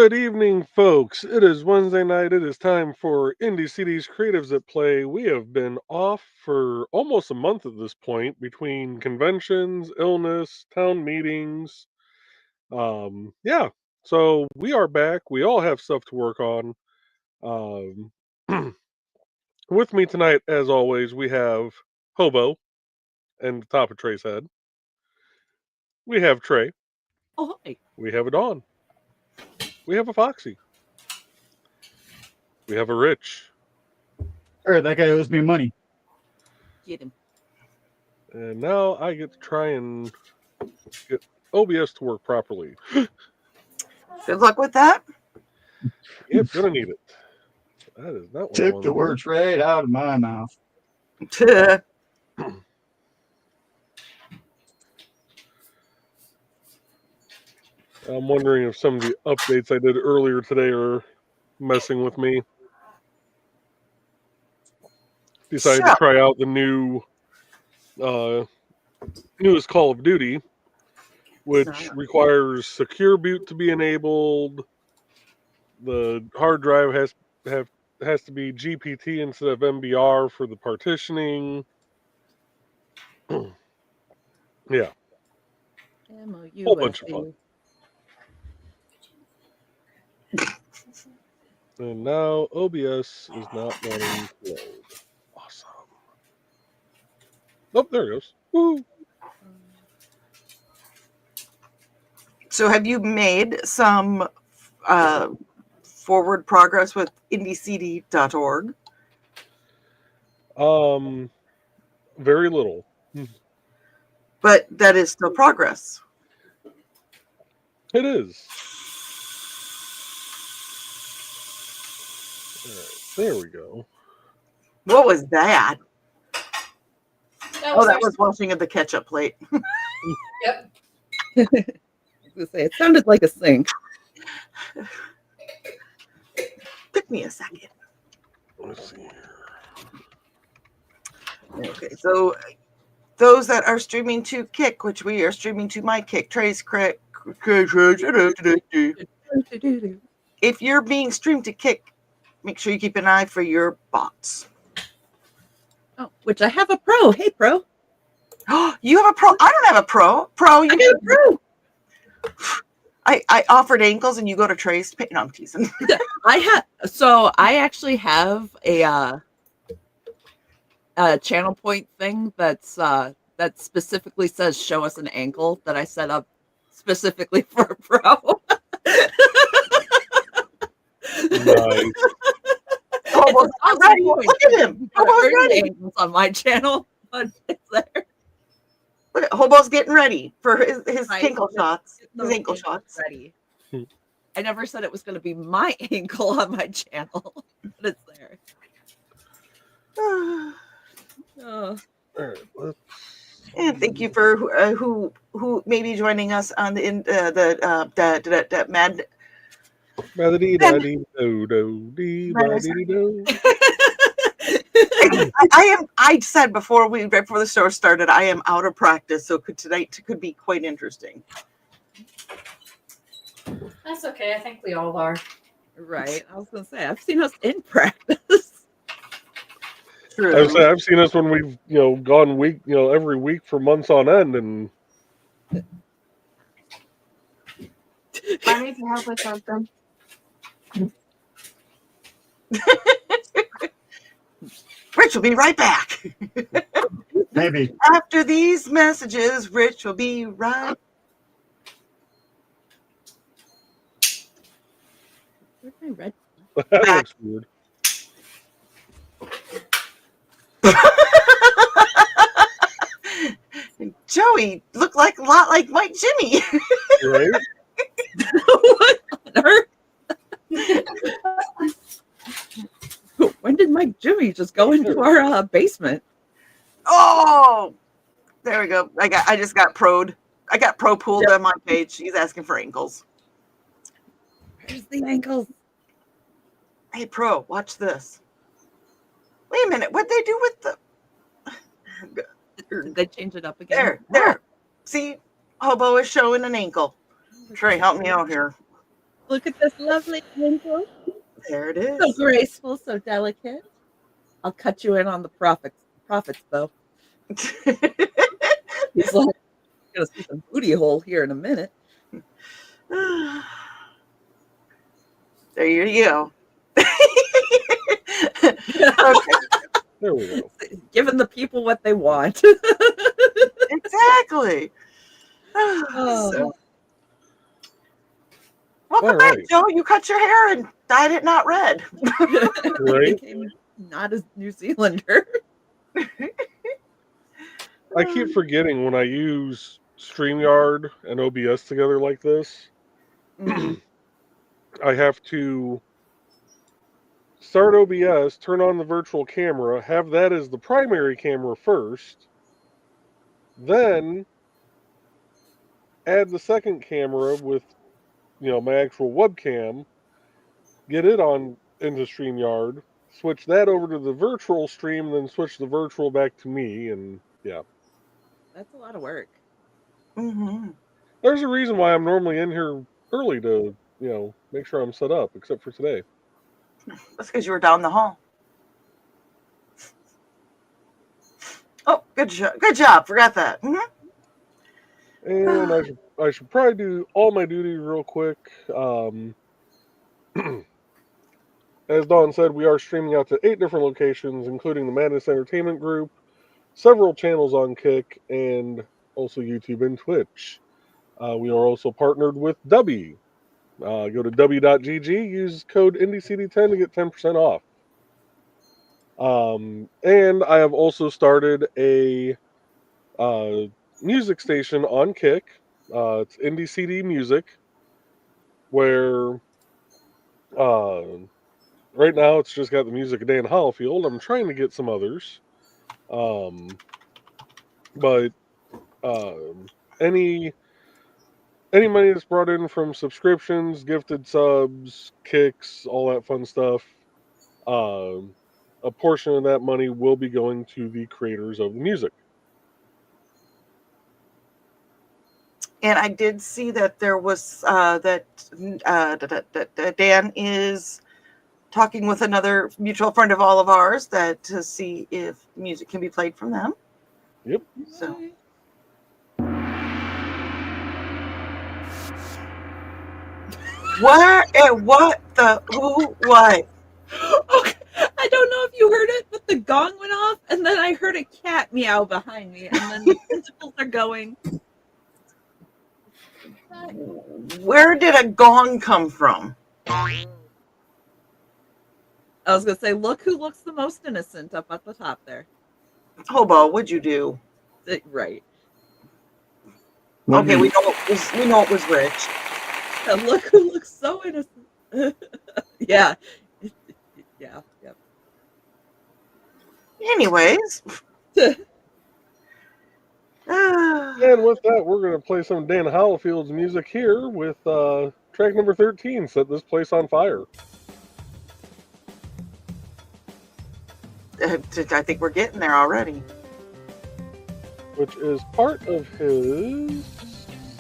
Good evening, folks. It is Wednesday night. It is time for IndieCD's Creatives at Play. We have been off for almost a month at this point between conventions, illness, town meetings. Yeah. So we are back. We all have stuff to work on. Um, with me tonight, as always, we have Hobo and the top of Trey's head. We have Trey. Oh, hi. We have a Dawn. We have a Foxy. We have a Rich. That guy owes me money. Get him. And now I get to try and get OBS to work properly. Good luck with that. Yep, gonna need it. That is not what I Took wanted the to words right out of my mouth. do. I'm wondering if some of the updates I did earlier today are messing with me. Decided to try out the newest Call of Duty, which requires secure boot to be enabled. The hard drive has to be GPT instead of MBR for the partitioning. Yeah. Whole bunch of fun. And now OBS is not wanting to load. Awesome. Oh, there it goes. Woo! So have you made some forward progress with IndieCD.org? Very little. But that is still progress. It is. All right, there we go. What was that? That was washing of the ketchup plate. Yep. I was gonna say, it sounded like a sink. Took me a second. Let's see here. Okay, so those that are streaming to Kick, which we are streaming to my Kick, Trey's Kick. If you're being streamed to Kick, make sure you keep an eye for your bots. Oh, which I have a pro. Hey, pro. You have a pro? I don't have a pro. Pro, you have a pro. I offered ankles and you go to Trey's. No, I'm teasing. I actually have a channel point thing that specifically says show us an ankle that I set up specifically for a pro. Nice. Look at him. Hobo's ready. On my channel, but it's there. Look at Hobo's getting ready for his Right. ankle shots. No, His ankle shots. Ready. I never said it was going to be my ankle on my channel, but it's there. Oh. All right, And thank you for who may be joining us on the mad. I said before right before the show started, I am out of practice, so tonight could be quite interesting. That's okay. I think we all are. Right. I was going to say, I've seen us in practice. True. I've seen us when we've gone every week for months on end, and I need to help with something. Rich will be right back. Maybe. After these messages, Rich will be right. Where's my red? that looks weird. Joey looked like a lot like Mike Jimmy. Right? What on earth? When did Mike Jimmy just go into our basement? Oh, there we go. I just got pro'd. I got pro pulled on my page. He's asking for ankles. Where's the ankles? Hey, pro, watch this. Wait a minute. What'd they do with the? Did they change it up again? There. See, Hobo is showing an ankle. Trey, help me out here. Look at this lovely ankle. There it So is. graceful, so delicate. I'll cut you in on the profits though. He's like, gonna see some booty hole here in a minute. There you go. Okay. There we go. Giving the people what they want. Exactly. Oh. So, welcome All back, right. Joe. You cut your hair and dyed it not red. Right? Became not a New Zealander. I keep forgetting when I use StreamYard and OBS together like this, Mhm. I have to start OBS, turn on the virtual camera, have that as the primary camera first, then add the second camera with, my actual webcam, get it on into StreamYard, switch that over to the virtual stream, then switch the virtual back to me, and yeah. That's a lot of work. Mm-hmm. There's a reason why I'm normally in here early to, make sure I'm set up, except for today. That's because you were down the hall. Oh, good job. Good job. Forgot that. Mm-hmm. And I should probably do all my duties real quick. As Dawn said, we are streaming out to 8 different locations, including the Madness Entertainment Group, several channels on Kick, and also YouTube and Twitch. We are also partnered with Dubby. Go to dubby.gg, use code IndieCD10 to get 10% off. And I have also started a music station on Kick. It's IndieCD Music, where right now it's just got the music of Dan Hollifield. I'm trying to get some others. But any money that's brought in from subscriptions, gifted subs, kicks, all that fun stuff, a portion of that money will be going to the creators of the music. And I did see that there was that Dan is talking with another mutual friend of all of ours to see if music can be played from them. Yep. So. What what? Okay. I don't know if you heard it, but the gong went off, and then I heard a cat meow behind me, and then the principals are going. Where did a gong come from? I was gonna say, look who looks the most innocent up at the top there. Hobo, what'd you do? Right. Okay, we know it was Rich. And look who looks so innocent. Yeah. Yeah. Anyways. And with that, we're going to play some Dan Hollifield's music here with track number 13, Set This Place on Fire. I think we're getting there already. Which is part of his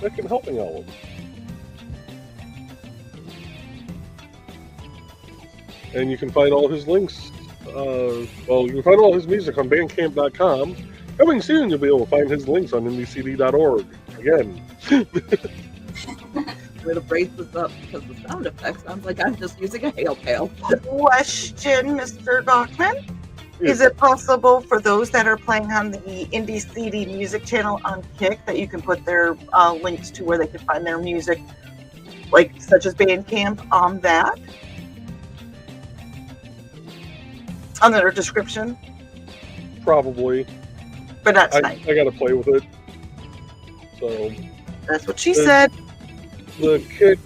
second helping album. And you can find all his links. You can find all his music on bandcamp.com. Coming soon, you'll be able to find his links on IndieCD.org. Again. I'm going to brace this up because the sound effect sounds like I'm just using a hail pail. Question, Mr. Gochman. Is it possible for those that are playing on the IndieCD music channel on Kick that you can put their links to where they can find their music, like such as Bandcamp, on that? On their description? Probably. But that's nice. I got to play with it. So that's what she said. The Kick,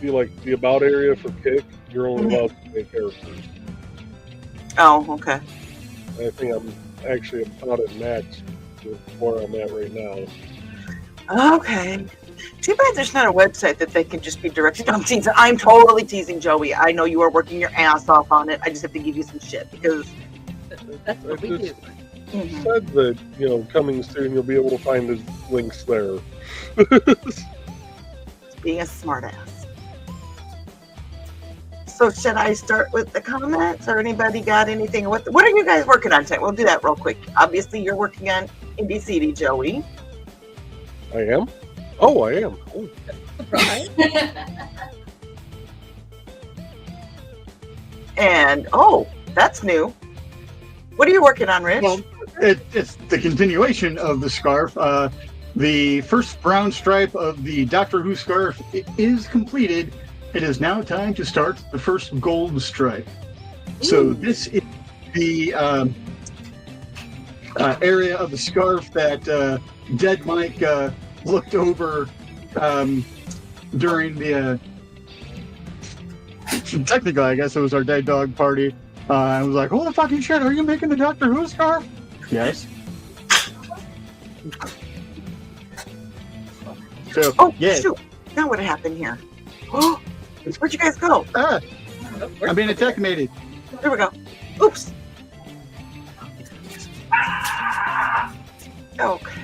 the about area for Kick, you're only allowed to make characters. Oh, okay. I think I'm actually about at max with where I'm at right now. Okay. Too bad there's not a website that they can just be directed. I'm totally teasing Joey. I know you are working your ass off on it. I just have to give you some shit because that's what we do. Said that, coming soon you'll be able to find his links there. being a smartass. So should I start with the comments, or anybody got anything? What are you guys working on tonight? We'll do that real quick. Obviously, you're working on IndieCD, Joey. I am? Oh, I am. Oh. Surprise. And, oh, that's new. What are you working on, Rich? Well, it's the continuation of the scarf. The first brown stripe of the Doctor Who scarf is completed. It is now time to start the first gold stripe. So this is the area of the scarf that Dead Mike looked over during the technically, I guess it was our Dead Dog party. I was like, holy fucking shit, are you making the Doctor Who scarf? Yes. So, Oh, yeah. shoot. Now what happened here? Oh, where'd you guys go? I'm being attackmated. Here we go. Oops. Okay.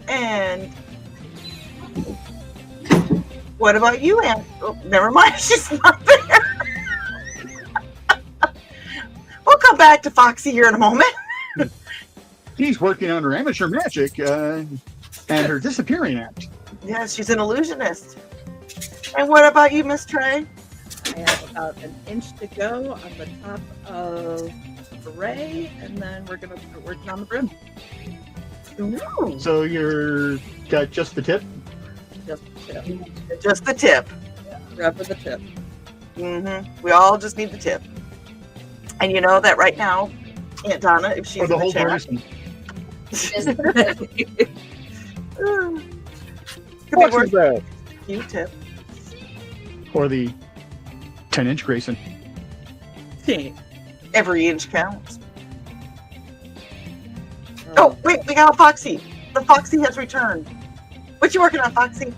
And what about you, Ann? Oh, never mind. She's not there. We'll come back to Foxy here in a moment. He's working on her amateur magic and her disappearing act. Yes, she's an illusionist. And what about you, Miss Trey? I have about an inch to go on the top of the ray, and then we're going to start working on the brim. Ooh, So you're got just the tip? Just the tip. just the tip. Rub of the tip. We all just need the tip. And you know that right now, Aunt Donna, if she's Or the in whole the chat, person? could be What's worth that? a few tips. Or the 10-inch Grayson? Every inch counts. Oh, wait, we got a Foxy. The Foxy has returned. What you working on, Foxy?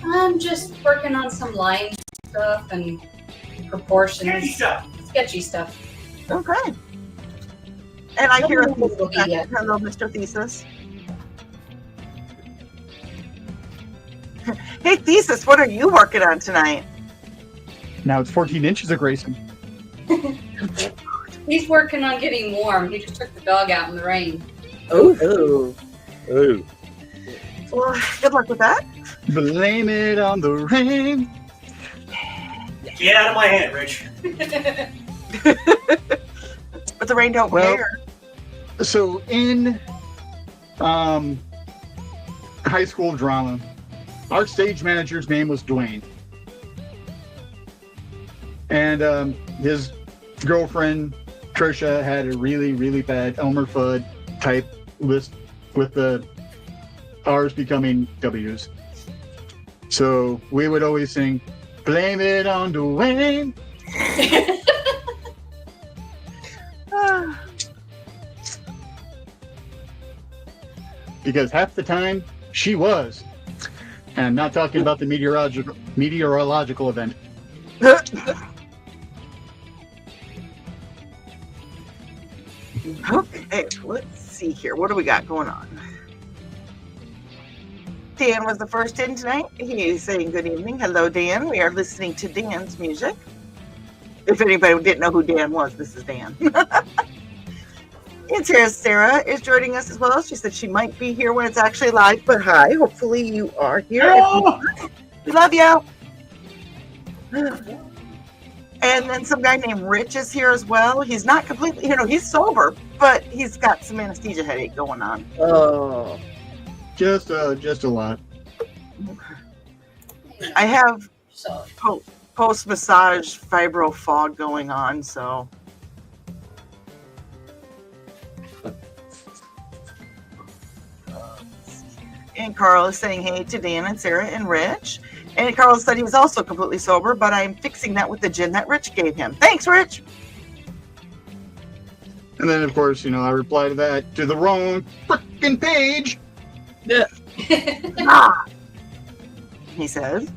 I'm just working on some line stuff and proportions. Sketchy stuff. Okay. And I hear a Social media. hello, Mr. Thesis. Hey, Thesis, what are you working on tonight? Now it's 14 inches of Grayson. He's working on getting warm. He just took the dog out in the rain. Oh. Oh. Well, good luck with that. Blame it on the rain. Get out of my head, Rich. But the rain don't Well, care. So in high school drama, our stage manager's name was Dwayne. And his girlfriend, Trisha, had a really, really bad Elmer Fudd type list with the R's becoming W's. So we would always sing, blame it on Dwayne. Because half the time, she was. And I'm not talking about the meteorological event. Okay, let's see here. What do we got going on? Dan was the first in tonight. He is saying good evening. Hello, Dan. We are listening to Dan's music. If anybody didn't know who Dan was, this is Dan. And Sarah is joining us as well. She said she might be here when it's actually live, but hi. Hopefully you are here. We love you. And then some guy named Rich is here as well. He's not completely, he's sober, but he's got some anesthesia headache going on. Oh. Just a lot. I have So post-massage fibro fog going on, so. And Carl is saying hey to Dan and Sarah and Rich. And Carl said he was also completely sober, but I'm fixing that with the gin that Rich gave him. Thanks, Rich. And then, of course, I reply to that to the wrong frickin' page. Ah, he says.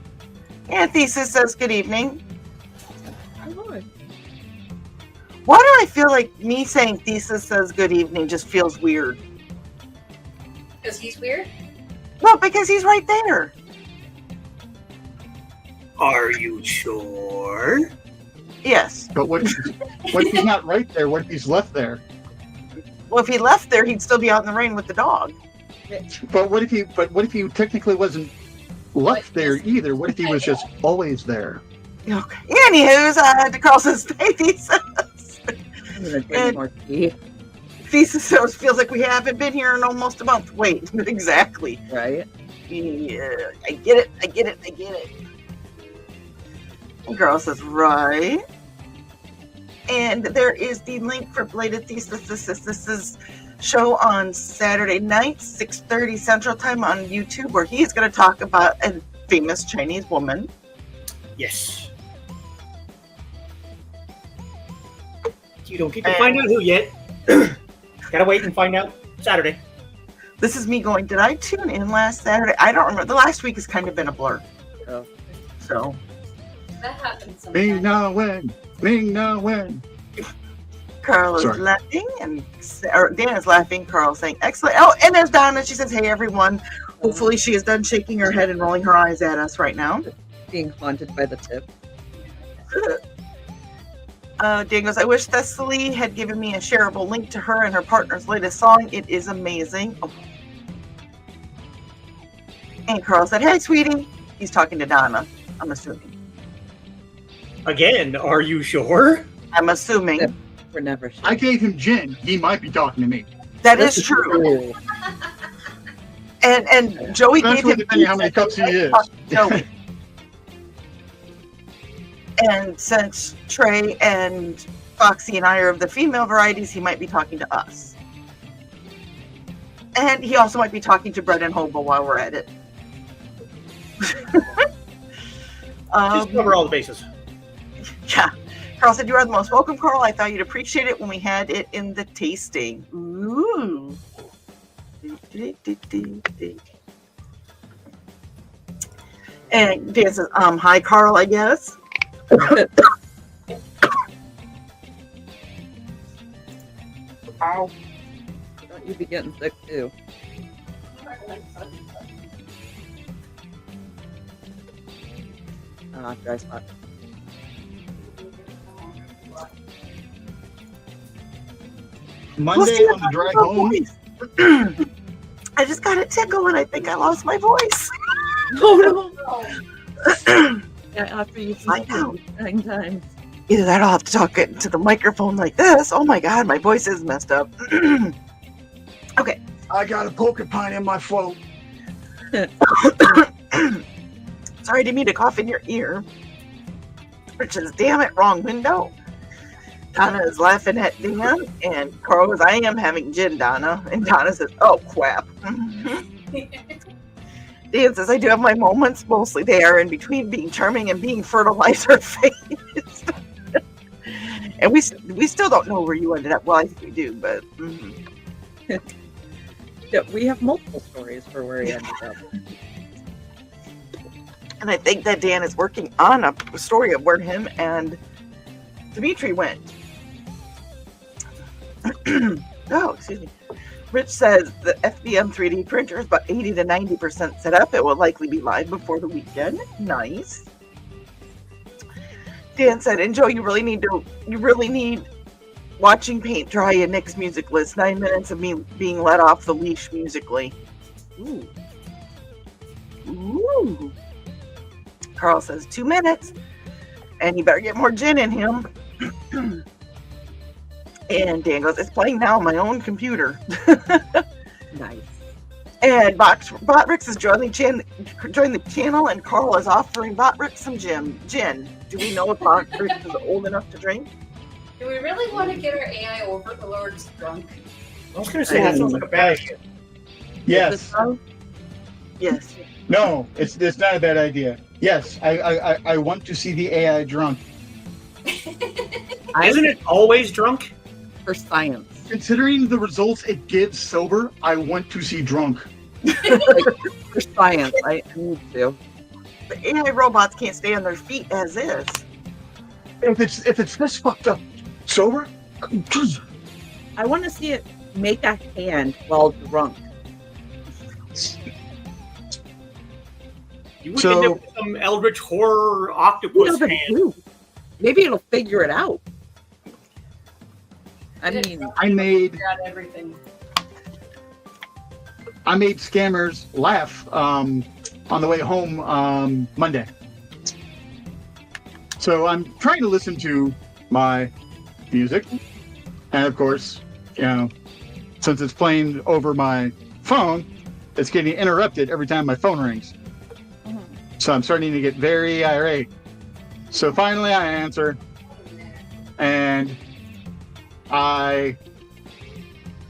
And Thesis says good evening. Why do I feel like me saying Thesis says good evening just feels weird? because he's weird. Well, because he's right there. Are you sure? Yes. But what if he's not right there? What if he's left there? Well, if he left there, he'd still be out in the rain with the dog. But what if he technically wasn't left there either? What if he was just always there? Okay. Anywho, Carl says, "Hey, thesis." I'm gonna drink And- more tea, Thesis says, feels like we haven't been here in almost a month. Wait, exactly. right? Yeah, I get it. And Carl says, right. And there is the link for Bladed Thesis. This is show on Saturday night, 6:30 Central Time on YouTube, where he's going to talk about a famous Chinese woman. Yes. You don't get to find out who yet. Gotta wait and find out Saturday. This is me going, did I tune in last Saturday? I don't remember. The last week has kind of been a blur. Oh. So, That happens Ming sometimes. Na Wen, Ming Na Wen. Carl is Sorry. laughing, and Dan is laughing. Carl saying, excellent. Oh, and there's Donna. She says, hey, everyone. Hopefully she is done shaking her head and rolling her eyes at us right now. Being haunted by the tip. Dan goes, I wish Thessaly had given me a shareable link to her and her partner's latest song. It is amazing. Oh. And Carl said, hey, sweetie. He's talking to Donna, I'm assuming. Again, are you sure? I'm assuming. Yep. We're never sure. I gave him gin. He might be talking to me. That is true. And Joey That's gave what him depending how many cups he is. Joey. And since Trey and Foxy and I are of the female varieties, he might be talking to us. And he also might be talking to Brett and Hobo while we're at it. Just cover all the bases. Yeah. Carl said, you are the most welcome, Carl. I thought you'd appreciate it when we had it in the tasting. Ooh. And Dan says, hi, Carl, I guess. Ow. Don't you be getting sick too? Dry spot. Monday on the drive home. I just got a tickle and I think I lost my voice. Oh Oh, no! Yeah, after you I know. 9 times. Either that or I'll have to talk into the microphone like this. Oh my God, my voice is messed up. Okay. I got a porcupine in my throat. Sorry, I didn't mean to cough in your ear. Which is, damn it, wrong window. Donna is laughing at Dan, and Carl goes, I am having gin, Donna. And Donna says, oh, crap. Dan says, I do have my moments. Mostly they are in between being charming and being fertilizer-faced. And we still don't know where you ended up. Well, I think we do, but... Yeah, we have multiple stories for where he ended up. And I think that Dan is working on a story of where him and Dimitri went. Oh, excuse me. Rich says the FBM 3D printer is about 80 to 90% set up. It will likely be live before the weekend. Nice. Dan said, and Joe, you really need watching paint dry in Nick's music list. 9 minutes of me being let off the leash musically. Ooh. Ooh. Carl says 2 minutes. And you better get more gin in him. And Dan goes, it's playing now on my own computer. Nice. And Botrix has joined the channel, and Carl is offering Botrix some gin. Do we know if Botrix is old enough to drink? do we really want to get our AI overlords drunk? I was going to say, that sounds like a bad idea. Yes. Yes. No, it's not a bad idea. Yes, I want to see the AI drunk. Isn't it always drunk? For science. Considering the results it gives sober, I want to see drunk. For science, I need to. The AI robots can't stay on their feet as is. If it's this fucked up sober, I want to see it make a hand while drunk. You would So- end up with some eldritch horror You octopus know, but hand. who? Maybe it'll figure it out. I mean, I made Figure out everything. scammers laugh on the way home Monday. So I'm trying to listen to my music, and of course, since it's playing over my phone, it's getting interrupted every time my phone rings. So I'm starting to get very irate. So finally I answer, and I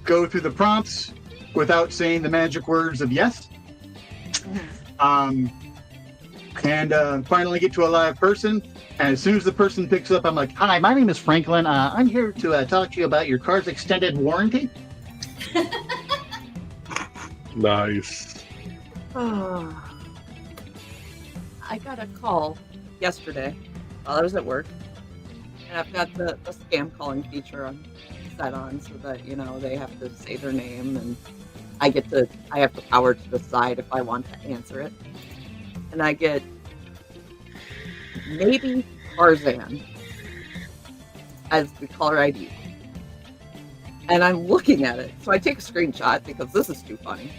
go through the prompts without saying the magic words of yes. And finally get to a live person. And as soon as the person picks up, I'm like, "Hi, my name is Franklin. I'm here to talk to you about your car's extended warranty." Nice. I got a call yesterday while I was at work, and I've got the scam calling feature set on so that they have to say their name, and I have the power to decide if I want to answer it. And I get maybe Tarzan as the caller ID. And I'm looking at it. So I take a screenshot because this is too funny.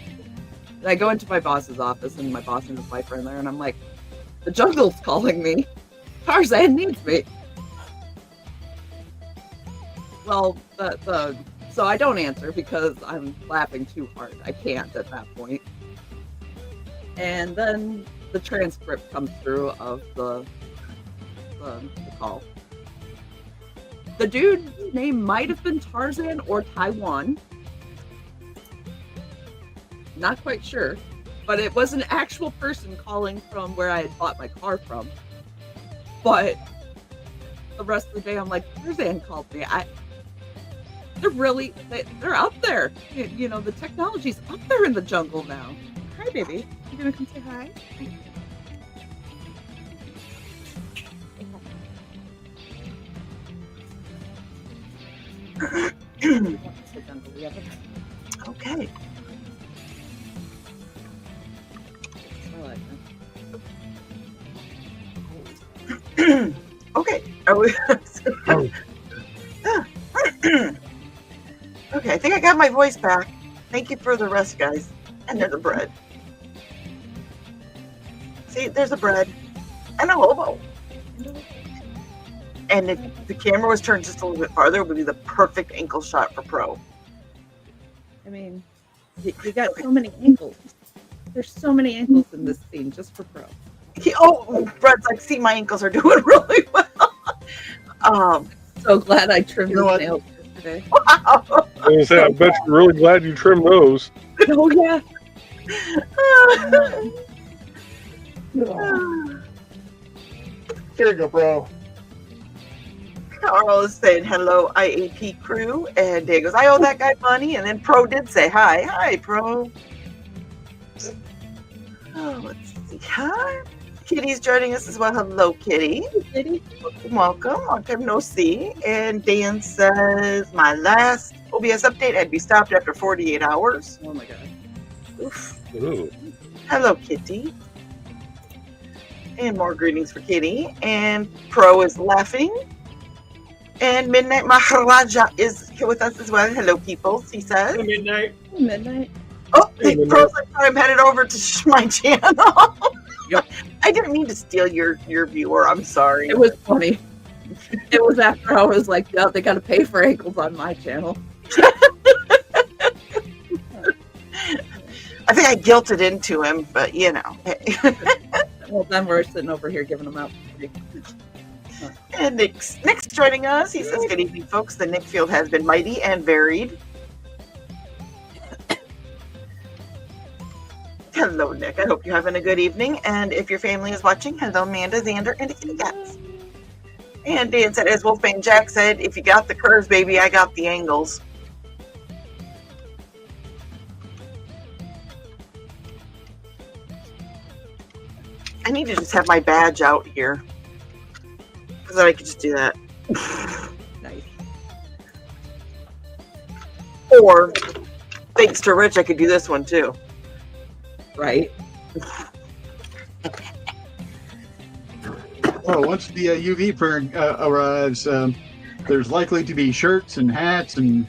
And I go into my boss's office, and my boss and his wife are in there, and I'm like, the jungle's calling me. Tarzan needs me. Well, so I don't answer because I'm laughing too hard. I can't at that point. And then the transcript comes through of the call. The dude's name might have been Tarzan or Taiwan. Not quite sure. But it was an actual person calling from where I had bought my car from. But the rest of the day, I'm like, Tarzan called me. They're up there. The technology's up there in the jungle now. Hi, baby. You gonna come say hi? Okay. Okay. Are we? Okay, I think I got my voice back. Thank you for the rest, guys. And there's the bread. See, there's the bread. And a hobo. And if the camera was turned just a little bit farther, it would be the perfect ankle shot for Pro. I mean, you got so many angles. There's so many angles in this scene just for Pro. Brett's like, see, my ankles are doing really well. So glad I trimmed You know his what? nails yesterday. Wow. I was gonna say, I bet you're really glad you trimmed those. Oh yeah. Here you go, bro. Carl is saying hello, IAP crew, and Dave goes, I owe that guy money, and then Pro did say hi. Hi, Pro. Oh, let's see. Hi. Kitty's joining us as well. Hello, Kitty. Kitty. Welcome. Long time no see. And Dan says, my last OBS update had to be stopped after 48 hours. Oh my god. Oof. Ooh. Hello, Kitty. And more greetings for Kitty. And Pro is laughing. And Midnight Maharaja is here with us as well. Hello, people, he says. At midnight. Midnight. Oh, hey, Midnight. Pro's like, I'm headed over to my channel. Yep. I didn't mean to steal your viewer. I'm sorry. It was funny. It was after I was like, yeah, they got to pay for ankles on my channel. I think I guilted into him, but you know. Well, then we're sitting over here giving them out. And Nick's joining us. He says, good evening, folks. The Nick field has been mighty and varied. Hello, Nick. I hope you're having a good evening. And if your family is watching, hello, Amanda, Xander, and the kitty cats. And Dan said, as Wolfman Jack said, if you got the curves, baby, I got the angles. I need to just have my badge out here. Because then I could just do that. Nice. Or, thanks to Rich, I could do this one too. Right? once the UV print arrives, there's likely to be shirts and hats and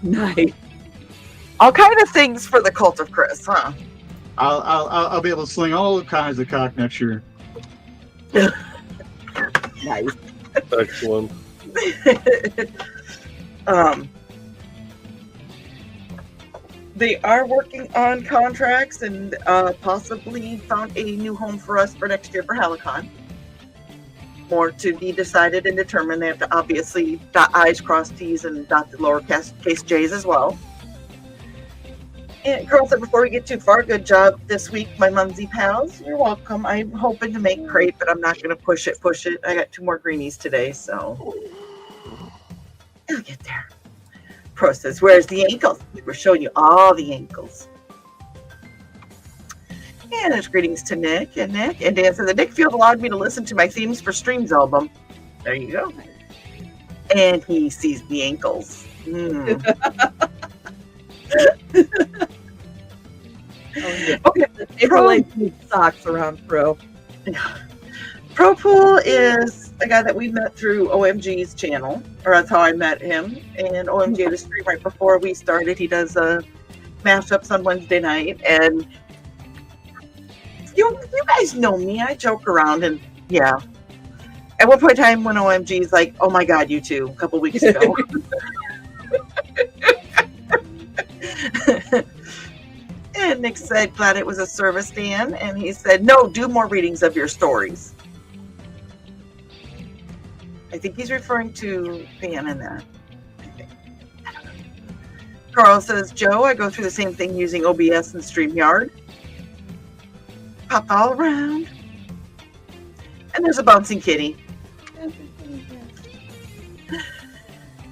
Nice. All kind of things for the cult of Chris, huh? I'll be able to sling all kinds of cock next year. Nice. Excellent. They are working on contracts and possibly found a new home for us for next year for Helicon. More to be decided and determined. They have to obviously dot I's, cross T's, and dot the lowercase J's as well. And girls, before we get too far, good job this week, my Mumsy pals. You're welcome. I'm hoping to make crepe, but I'm not going to push it. I got 2 more greenies today, so it'll get there. Process. Where's the ankles? We're showing you all the ankles. And there's greetings to Nick and Dan said the Nick Field allowed me to listen to my Themes for Streams album. There you go. And he sees the ankles. Okay, April socks around Pro. Pro Pool is a guy that we met through OMG's channel, or that's how I met him. And OMG had a stream right before we started. He does mashups on Wednesday night, and you guys know me. I joke around, and yeah. At one point in time, when OMG's like, "Oh my God, you two," a couple weeks ago. And Nick said, "Glad it was a service, Dan." And he said, "No, do more readings of your stories." I think he's referring to Dan in that. I think. I don't know. Carl says, "Joe, I go through the same thing using OBS and StreamYard. Pop all around." And there's a bouncing kitty.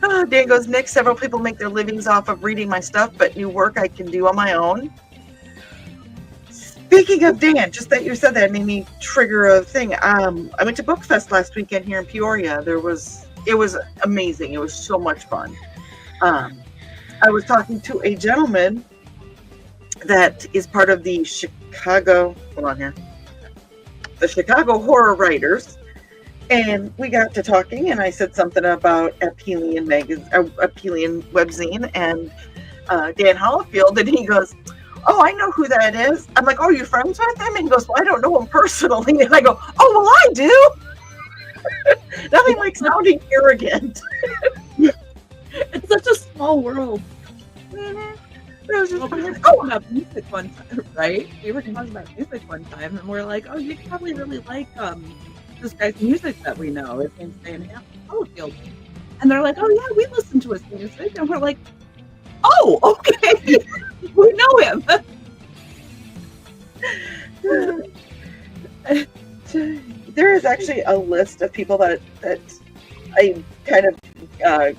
Oh, Dan goes, "Nick, several people make their livings off of reading my stuff, but new work I can do on my own." Speaking of Dan, just that you said that made me trigger a thing. I went to BookFest last weekend here in Peoria. It was amazing. It was so much fun. I was talking to a gentleman that is part of the Chicago Horror Writers. And we got to talking, and I said something about Apelian webzine and Dan Hollifield, and he goes, "Oh, I know who that is." I'm like, "Oh, you're friends with him?" And he goes, "Well, I don't know him personally." And I go, "Oh, well, I do." Nothing like sounding arrogant. It's such a small world. Mm-hmm. We were talking about music one time, right? We were talking about music one time, and we're like, "Oh, you probably really like this guy's music that we know." His name's Dan Hollifield. And they're like, "Oh yeah, we listen to his music." And we're like, "Oh, okay." We know him. There is actually a list of people that I kind of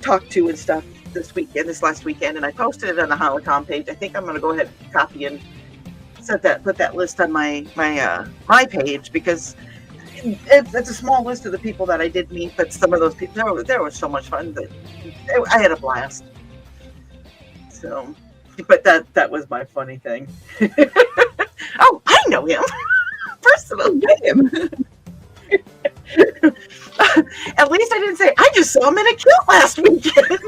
talked to and stuff this last weekend, and I posted it on the Holocom page. I think I'm going to go ahead and copy and put that list on my page, because it's a small list of the people that I did meet, but some of those people, there was so much fun that I had a blast. So, but that was my funny thing. Oh, I know him personally. At least I didn't say, "I just saw him in a kilt last weekend."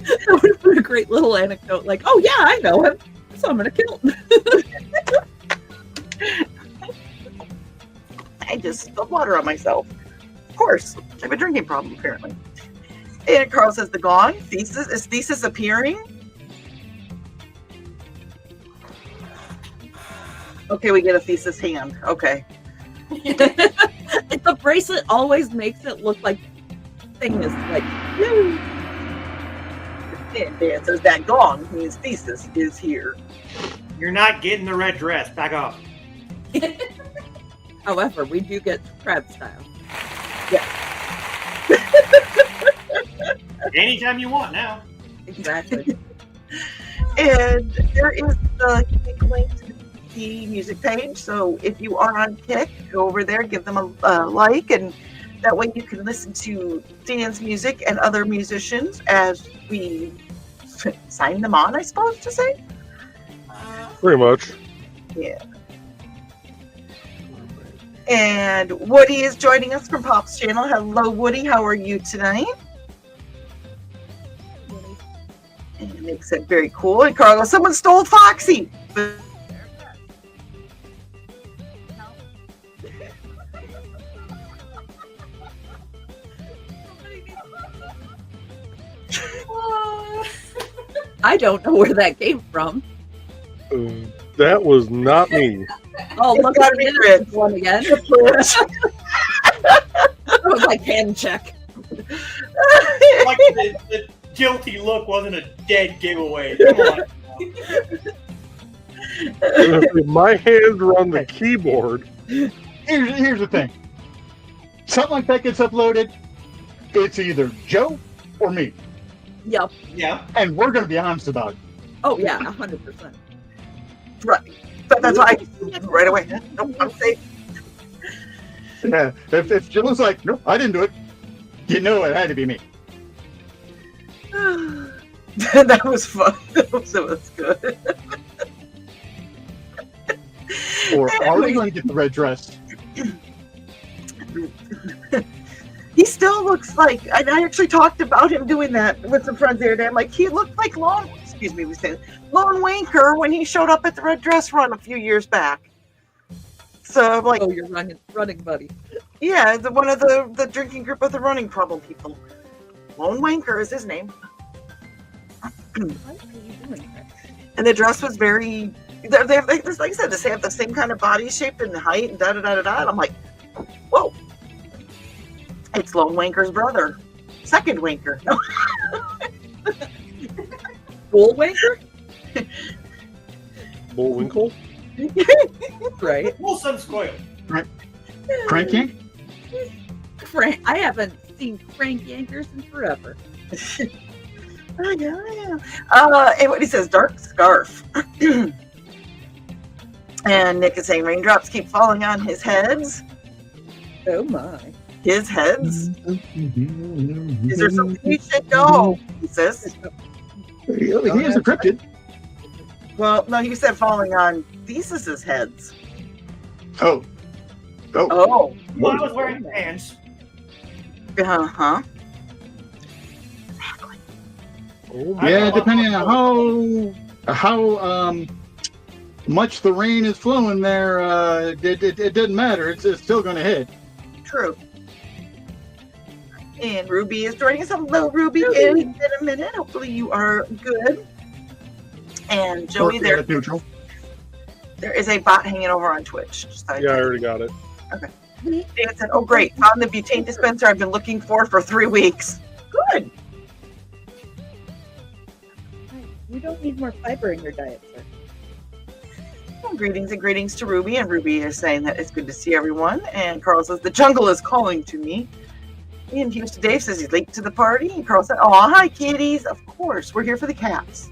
That would have been a great little anecdote, like, "Oh yeah, I know him. I saw him in a kilt." I just spilled water on myself. Of course, I have a drinking problem apparently. And Carl says, "The gong thesis is thesis appearing." Okay, we get a thesis hand. Okay. The bracelet always makes it look like thing is like, woo. And Dan says that gong means thesis is here. You're not getting the red dress. Back off. However, we do get crab style. Yes. Anytime you want now. Exactly. And there is the link to the music page. So if you are on Kick, go over there, give them a like, and that way you can listen to Dan's music and other musicians as we sign them on, I suppose to say. Pretty much. Yeah. And Woody is joining us from Pop's channel. Hello, Woody. How are you tonight? And it makes it very cool. And Carlos, someone stole Foxy. I don't know where that came from. That was not me. Oh, It's look gotta at be this Rich. one again. That was my pen check. Like the guilty look wasn't a dead giveaway. Come on. If my hands were on the keyboard. Here's the thing. Something like that gets uploaded, it's either Joe or me. Yep. Yeah. And we're going to be honest about it. Oh yeah, 100%. Right. But that's why I right away. Nope, I'm safe. Yeah. If Joe's like, nope, I didn't do it, you know it had to be me. That was fun. That was good. Or are we going to get the red dress? He still looks like, and I actually talked about him doing that with some friends the other day. I'm like, he looked like Lone Wanker when he showed up at the Red Dress Run a few years back. So I'm like, Oh, you're running buddy. yeah, one of the drinking group of the running problem people. Lone Wanker is his name. Why are you doing that? And the dress was very, they have, like I said, they have the same kind of body shape and height and da-da-da-da-da. And I'm like, whoa. It's Lone Wanker's brother. Second Wanker. No. Bullwanker? Bullwinkle? Right. Well, some spoiled. Cranky? Frank, I haven't seen Frank Yankers in forever. Oh, yeah. And what he says, dark scarf. And Nick is saying raindrops keep falling on his heads. Oh my. His heads. Is there something you should know? He says. He is a cryptid. Well, no, he said falling on Theseus's heads. Oh. Oh. Well, I was wearing pants. Uh-huh. Oh, Yeah, depending on how much the rain is flowing there, it doesn't matter. It's still going to hit. True. And Ruby is joining us. Hello, Ruby. In a minute. Hopefully you are good. And Joey, there is a bot hanging over on Twitch. Just thought yeah, I already got it. Dan said, oh, great. Found the butane dispenser I've been looking for 3 weeks. Good. You don't need more fiber in your diet, sir. Well, greetings and greetings to Ruby. And Ruby is saying that it's good to see everyone. And Carl says, the jungle is calling to me. And Houston Dave says he's late to the party. And Carl said, oh, hi, kitties. Of course, we're here for the cats.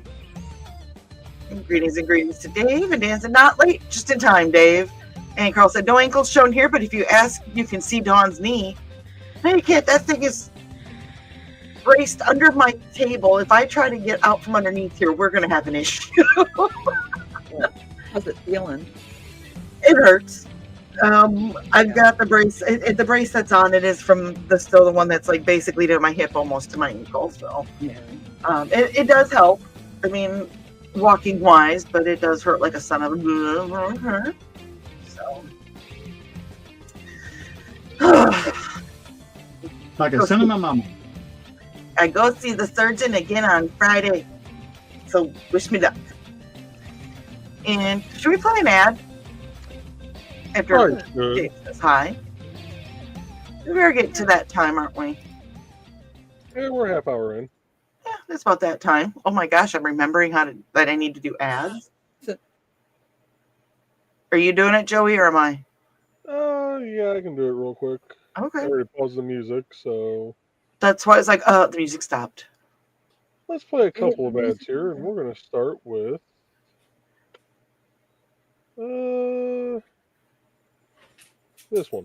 And greetings to Dave. And Dan said, not late, just in time, Dave. And Carl said, no ankles shown here, but if you ask, you can see Dawn's knee. No, you can't. That thing is braced under my table. If I try to get out from underneath here, we're going to have an issue. How's it feeling? It hurts. I've got the brace. The brace that's on it is from the one that's like basically to my hip, almost to my ankle. So Yeah. it does help. I mean, walking wise, but it does hurt like a son of a. So. Like a son of my mama. I go see the surgeon again on Friday. So wish me luck. And should we play an ad? After Right, good. Dave says hi. We're getting to that time, aren't we? Yeah, we're a half hour in. Yeah, it's about that time. Oh my gosh, I'm remembering that I need to do ads. Are you doing it, Joey, or am I? Yeah, I can do it real quick. I Okay. already paused the music, so That's why it's like, the music stopped. let's play a couple of ads here, and we're going to start with this one.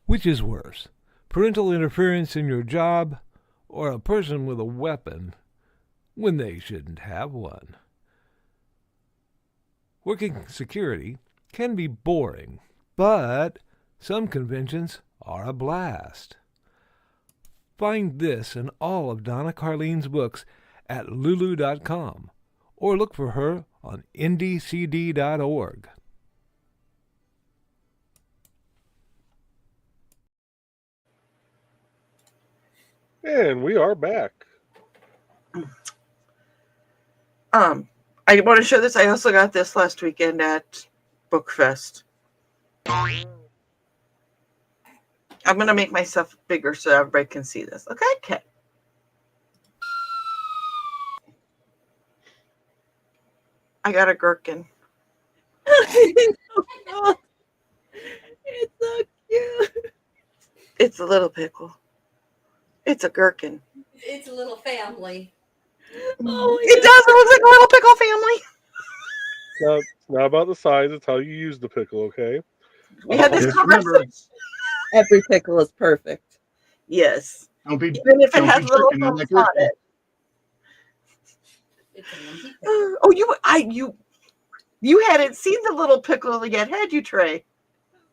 Which is worse, parental interference in your job or a person with a weapon when they shouldn't have one? Working security can be boring, but some conventions are a blast. Find this and all of Donna Carlene's books at lulu.com or look for her on IndieCD.org. And we are back. I want to show this. I also got this last weekend at Bookfest. I'm going to make myself bigger so everybody can see this. Okay. I got a gherkin. It's so cute. It's a little pickle. It's a gherkin. It's a little family. Oh, It does. It looks like a little pickle family. Now, it's not about the size, it's how you use the pickle, okay? We had this Just remember, conversation. every pickle is perfect. Yes. don't be Even if it don't has be little tricking on bumps the on gherkin. it. It's an empty Oh, you hadn't seen the little pickle yet, had you, Trey?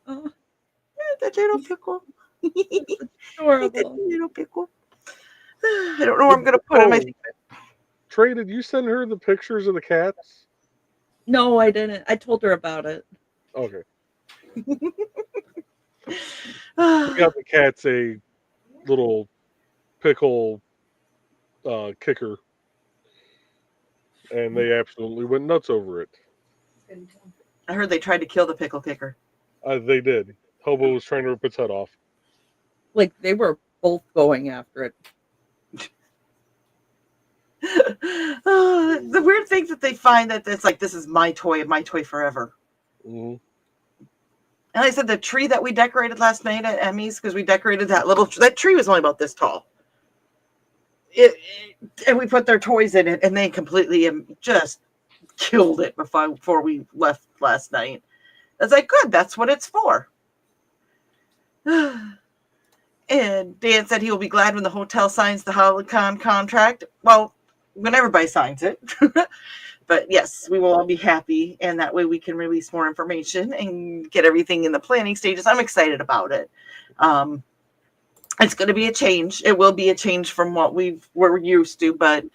Oh, The little pickle. adorable. Little pickle. I don't know where I'm going to put him. I think Trey, did you send her the pictures of the cats? No, I didn't. I told her about it. Okay. We got the cats a little pickle kicker, and they absolutely went nuts over it. I heard they tried to kill the pickle kicker. They did. Hobo was trying to rip its head off. Like they were both going after it. The weird things that they find that it's like, this is my toy forever. Mm-hmm. And I said the tree that we decorated last night at Emmy's, because we decorated that tree was only about this tall. And we put their toys in it, and they completely just killed it before we left last night. I was like, good, that's what it's for. And Dan said he will be glad when the hotel signs the Holocon contract. Well, when everybody signs it. But yes, we will all be happy, and that way we can release more information and get everything in the planning stages. I'm excited about it. It's going to be a change. It will be a change from what we're used to, but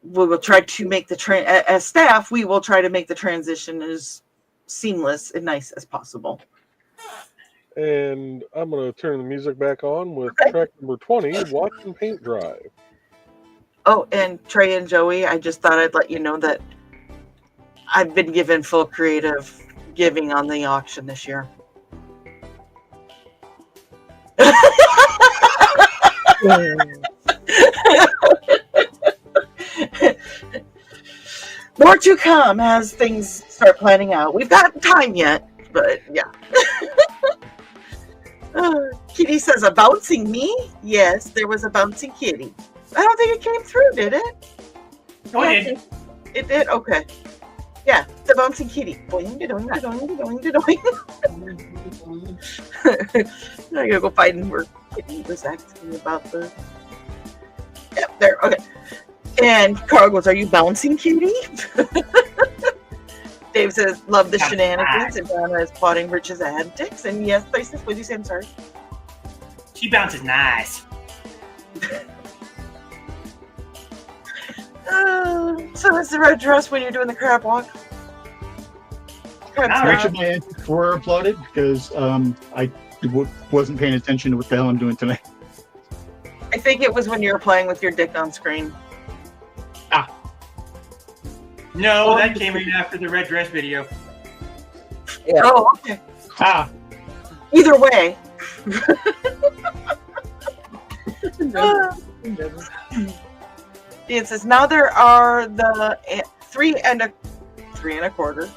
we will try to make as staff, we will try to make the transition as seamless and nice as possible. And I'm going to turn the music back on with track number 20, Watch and Paint Dry. Oh, and Trey and Joey, I just thought I'd let you know that I've been given full creative giving on the auction this year. More to come as things start planning out. We've got time yet, but yeah. Kitty says, a bouncing me? Yes, there was a bouncing kitty. I don't think it came through, did it? Oh, it did. It did? Okay. Yeah, the bouncing kitty. Boing, doing, doing, doing. I gotta go find where Kitty was asking about the. Yep, there. Okay. And Carl goes, "Are you bouncing, Kitty?" Dave says, "Love the shenanigans," and Donna is plotting Rich's antics. And yes, Places, what did you say? I'm sorry. She bounces nice. So is the red dress when you're doing the crab walk? Actually, my antics were uploaded because I wasn't paying attention to what the hell I'm doing tonight. I think it was when you were playing with your dick on screen. No, that came in after the red dress video. Yeah. Oh, okay. Either way. It says now there are the 3 1/4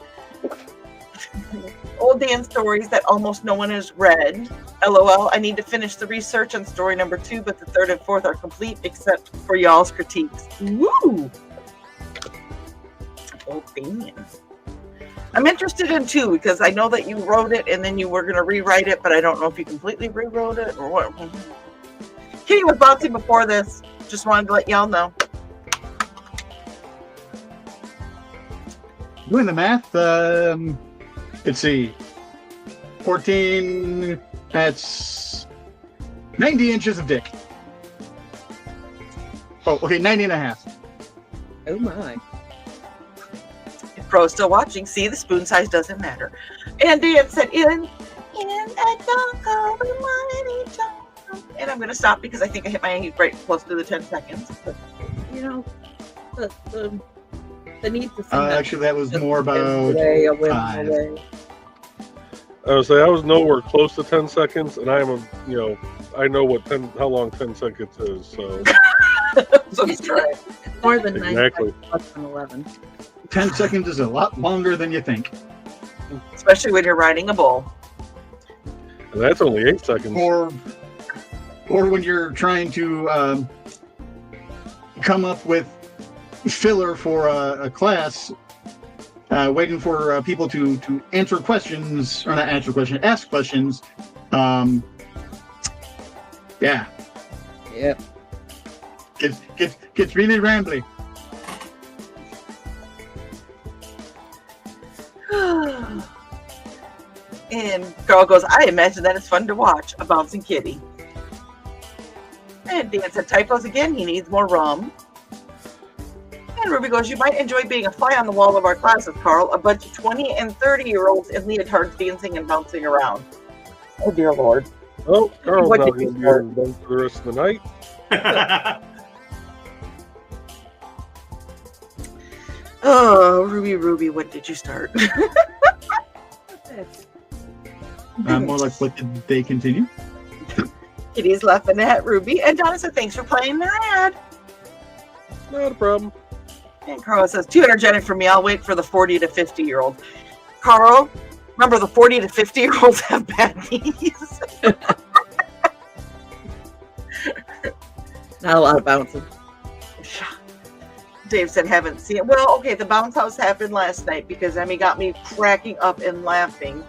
old Dan stories that almost no one has read. LOL. I need to finish the research on story number 2, but the 3rd and 4th are complete except for y'all's critiques. Woo! Old Dan. I'm interested in 2 because I know that you wrote it and then you were going to rewrite it, but I don't know if you completely rewrote it or what. Kitty was bouncing before this. Just wanted to let y'all know. Doing the math, let's see. 14, that's 90 inches of dick. Oh, okay, 90 and a half. Oh my. If Pro's still watching, see, the spoon size doesn't matter. And Dan said, in a jungle, the mighty jungle. And I'm going to stop because I think I hit my right close to the 10 seconds. But, You know, the need to see that Actually, that was just more about away, away, 5. away. I would say I was nowhere close to 10 seconds, and I am I know how long 10 seconds is. So so let's try it. More than 9 Exactly. seconds, less than 11. 10 seconds is a lot longer than you think. Especially when you're riding a bull. and that's only 8 seconds. Or when you're trying to come up with filler for a class, waiting for people to answer questions, or not answer questions, ask questions. Yeah, Yep. gets really rambly. And Carl goes, I imagine that is fun to watch, a bouncing kitty. And Dan said, typos again, he needs more rum. And Ruby goes, you might enjoy being a fly on the wall of our classes, Carl. A bunch of 20 and 30-year-olds in leotards dancing and bouncing around. Oh, dear Lord. Oh, Carl's What not did going you to be start? in bed for the rest of the night. Oh, Ruby, what did you start? More like, what did they continue? Kitty's laughing at Ruby. And Donna said, thanks for playing their ad. Not a problem. And Carl says, too energetic for me. I'll wait for the 40 to 50-year-old. Carl, remember the 40 to 50-year-olds have bad knees. Not a lot of bouncing. Dave said, haven't seen it. Well, okay, the bounce house happened last night because Emmy got me cracking up and laughing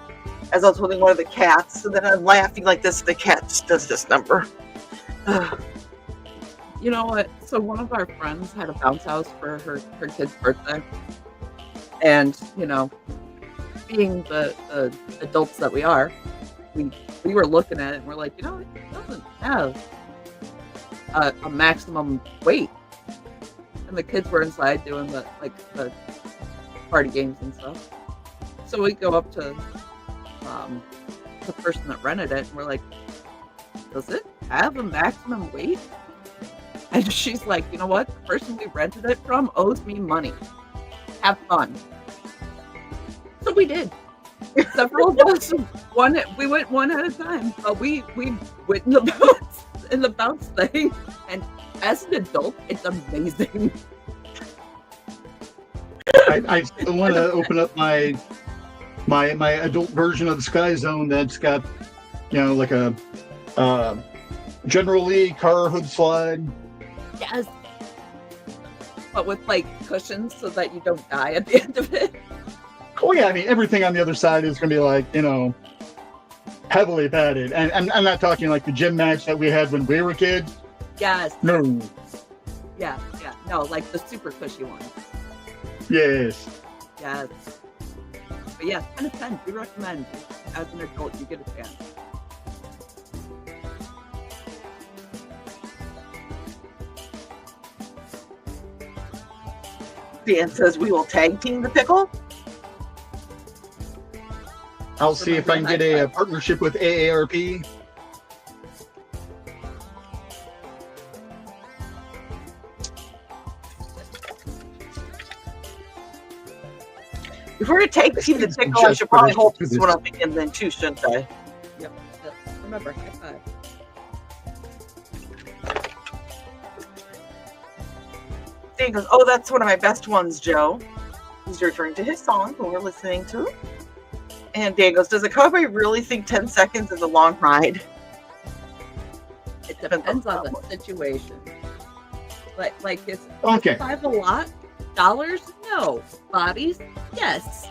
as I was holding one of the cats. So then I'm laughing like this. The cat just does this number. You know what? So one of our friends had a bounce house for her kid's birthday. And, being the adults that we are, we were looking at it and we're like, it doesn't have a maximum weight. And the kids were inside doing the party games and stuff. So we go up to the person that rented it and we're like, does it have a maximum weight? And she's like, you know what? The person we rented it from owes me money. Have fun. So we did. Several of us we went one at a time, but we went in the bounce thing, and as an adult, it's amazing. I still want to open up my adult version of the Sky Zone that's got, like a General Lee car hood slide. Yes. But with cushions so that you don't die at the end of it. Oh yeah, I mean everything on the other side is going to be heavily padded, and I'm not talking like the gym match that we had when we were kids. Yes. No. Yeah. No, like the super cushy one. Yes. Yes. But yeah, 10 of 10. We recommend. As an adult, you get a chance. Dan says, we will tag team the pickle. I'll see if I can get a partnership with AARP. If we're going to tag team the pickle, I should probably hold this one up again then too, shouldn't I? Yep. Remember, high five. Dan goes, oh, that's one of my best ones, Joe. He's referring to his song, who we're listening to. And Dan goes, does a cowboy really think 10 seconds is a long ride? It depends on the situation. Like Okay. $5 a lot? Dollars? No. Bodies? Yes.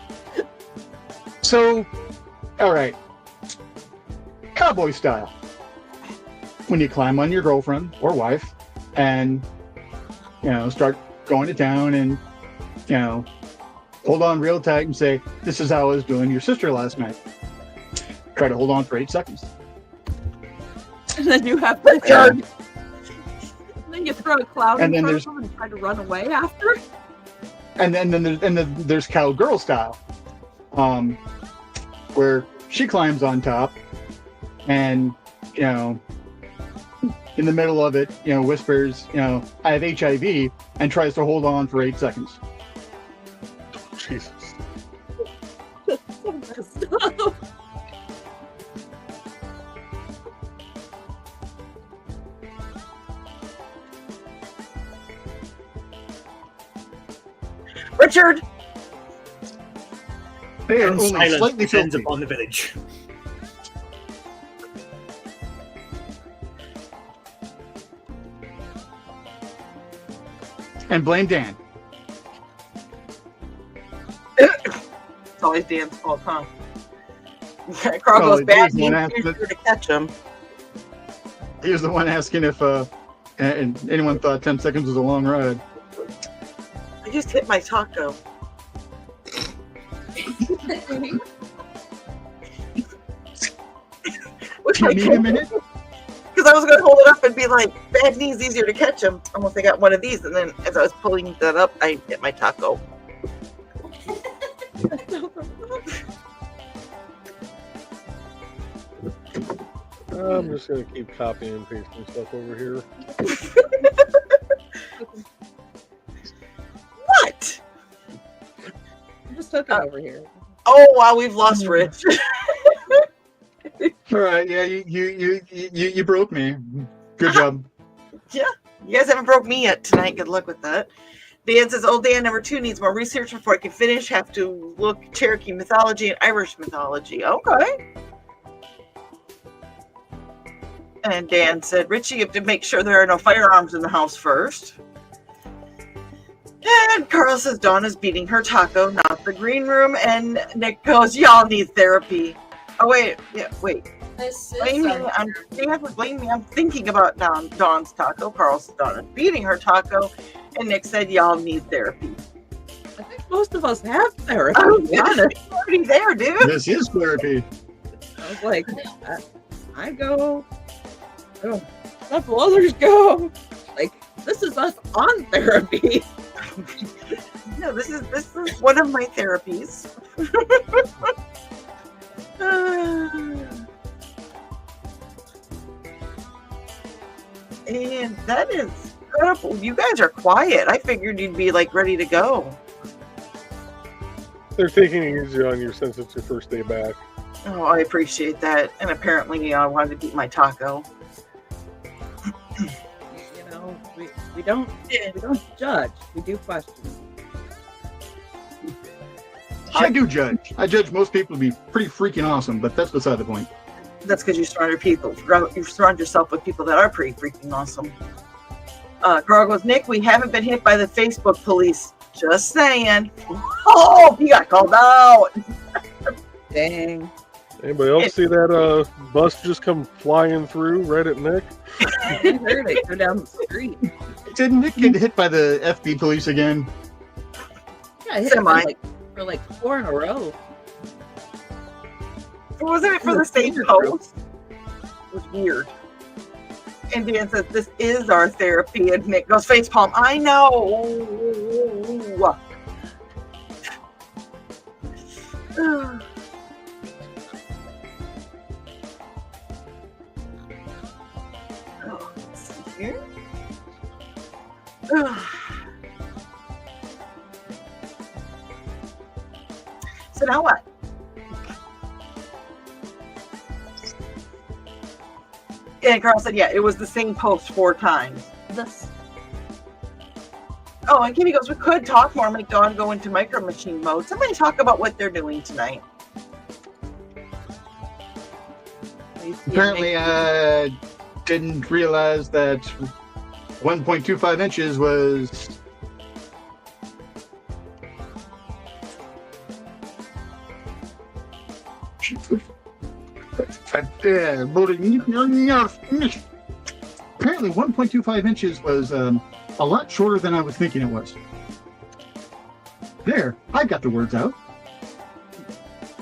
So, all right, cowboy style. When you climb on your girlfriend or wife, and start going to town, and hold on real tight and say, "This is how I was doing your sister last night." Try to hold on for 8 seconds. And then you have to and then you throw a cloud And in then front of them and try to run away after. And then there's cowgirl style, where she climbs on top, and in the middle of it, whispers, "I have HIV," and tries to hold on for 8 seconds. Jesus. That's so messed up. Richard, They are And only silence slightly descends filthy. upon the village. And blame Dan. it's always Dan's fault, huh? Carl Oh, goes bad. he's the one He's asking- here to catch him. He was the one asking if and anyone thought 10 seconds was a long ride. I just hit my taco. Which Do you I need a minute? Because I was going to hold it up and be like, bad knees easier to catch him. Almost I got one of these, and then as I was pulling that up, I hit my taco. I'm just gonna keep copying and pasting stuff over here. What? I'm just hooking over here. Oh wow, we've lost Rich. All right, yeah, you broke me. Good job. You guys haven't broke me yet tonight. Good luck with that. Dan says, "Old Dan number 2 needs more research before I can finish. Have to look Cherokee mythology and Irish mythology." Okay. And Dan said, "Richie, you have to make sure there are no firearms in the house first." And Carl says, "Donna's beating her taco, not the green room." And Nick goes, "Y'all need therapy." Oh wait, wait. This is Blame me. They have to blame me. I'm thinking about Dawn's taco. Carl said, "Donna's beating her taco," and Nick said, "Y'all need therapy." I think most of us have therapy. Oh, to be honest. it's already there, dude. This is therapy. I was like, I go. Several others go. Like, this is us on therapy. No, this is one of my therapies. And that is incredible. You guys are quiet. I figured you'd be like ready to go. They're taking it easy on you since it's your first day back. Oh, I appreciate that. And apparently, I wanted to beat my taco. You know, we don't judge. We do question. I do judge. I judge most people to be pretty freaking awesome, but that's beside the point. That's because you surround yourself with people that are pretty freaking awesome. Carl goes, "Nick, we haven't been hit by the Facebook police. Just saying." Oh, he got called out. Dang. Anybody else see that bus just come flying through right at Nick? I heard it go down the street. Did Nick get hit by the FB police again? Yeah, I hit him for like 4 in a row. Wasn't it for the same post? It was weird. And Dan says, "This is our therapy." And Nick goes, "Facepalm." I know. Let's see here. So now what? And Carl said, "Yeah, it was the same post 4 times." This. Oh, and Kimmy goes, "We could talk more, make Dawn go into micro machine mode. Somebody talk about what they're doing tonight." Apparently, I didn't realize that 1.25 inches was... Apparently 1.25 inches was a lot shorter than I was thinking it was. There, I got the words out.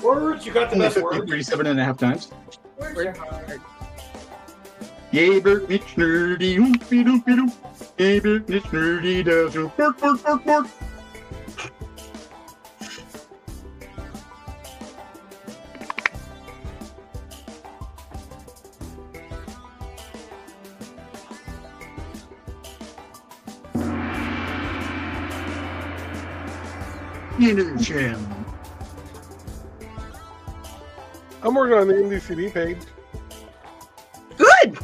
Words, you got the best words. 37.5 times. Words are hard. Yay, Bert, Mitch, nerdy, oompy, doompy, doomp. Yay, Bert, Mitch, nerdy, does a bark, bark, bark, bark. Into the channel. I'm working on the IndieCD page. Good.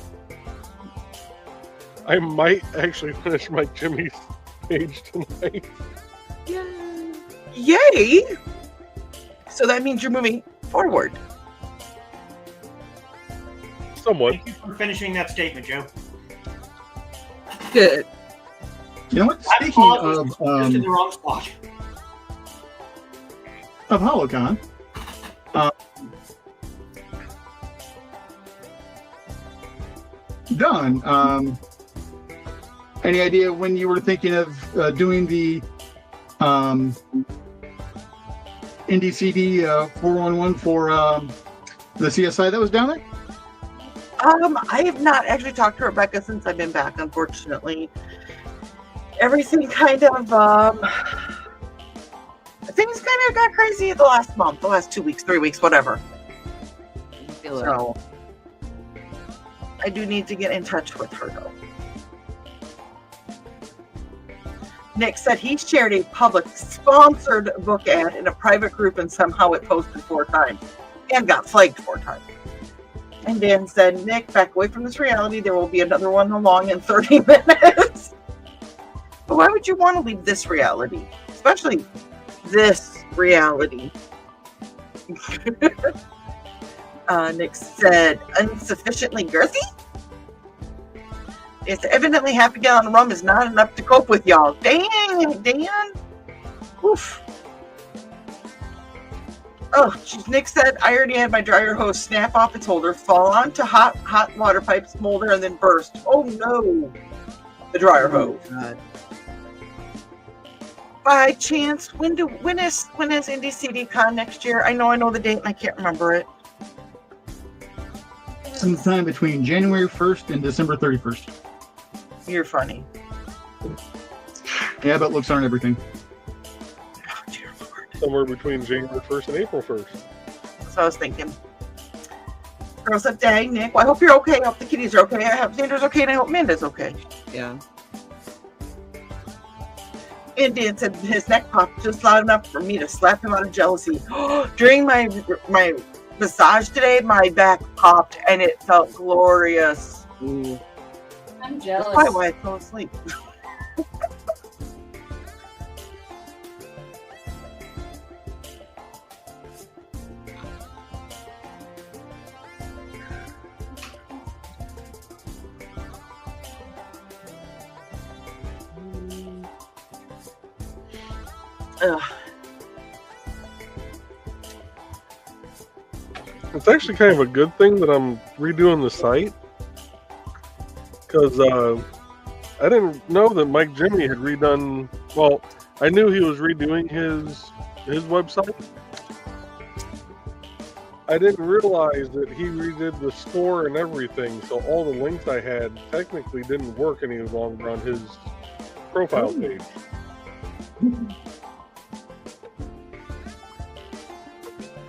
I might actually finish Mike Jimmy's page tonight. Yay. So that means you're moving forward. Somewhat. Thank you for finishing that statement, Joe. Good. You know what? That Speaking pause was of just in the wrong spot. Holocon, Don, any idea when you were thinking of doing the IndieCD 411 for the CSI that was down there? I have not actually talked to Rebecca since I've been back, unfortunately. Everything kind of things kind of got crazy the last month, the last 2 weeks, 3 weeks, whatever. So I do need to get in touch with her though. Nick said he shared a public sponsored book ad in a private group and somehow it posted 4 times and got flagged 4 times. And Dan said, Nick, back away from this reality. There will be another one along in 30 minutes. But why would you want to leave this reality? Especially this reality. Nick said, insufficiently girthy? It's evidently half a gallon of rum is not enough to cope with, y'all. Dang, Dan. Oof. Oh, Nick said, I already had my dryer hose snap off its holder, fall onto hot water pipes, smolder, and then burst. Oh no. The dryer hose. God. By chance, when is IndieCD Con next year? I know the date and I can't remember it. Sometime between January 1st and December 31st. You're funny. Yeah, but looks aren't everything. Oh, dear Lord. Somewhere between January 1st and April 1st. That's what I was thinking. Girl said, dang, Nick, well, I hope you're okay. I hope the kitties are okay. I hope Xander's okay, and I hope Amanda's okay. Yeah. Indian said his neck popped just loud enough for me to slap him out of jealousy. During my massage today, my back popped and it felt glorious. Ooh. I'm That's jealous. probably why I fell asleep. Ugh. It's actually kind of a good thing that I'm redoing the site. Because I didn't know that Mike Jimmy had redone... Well, I knew he was redoing his website. I didn't realize that he redid the store and everything, so all the links I had technically didn't work any longer on his profile page.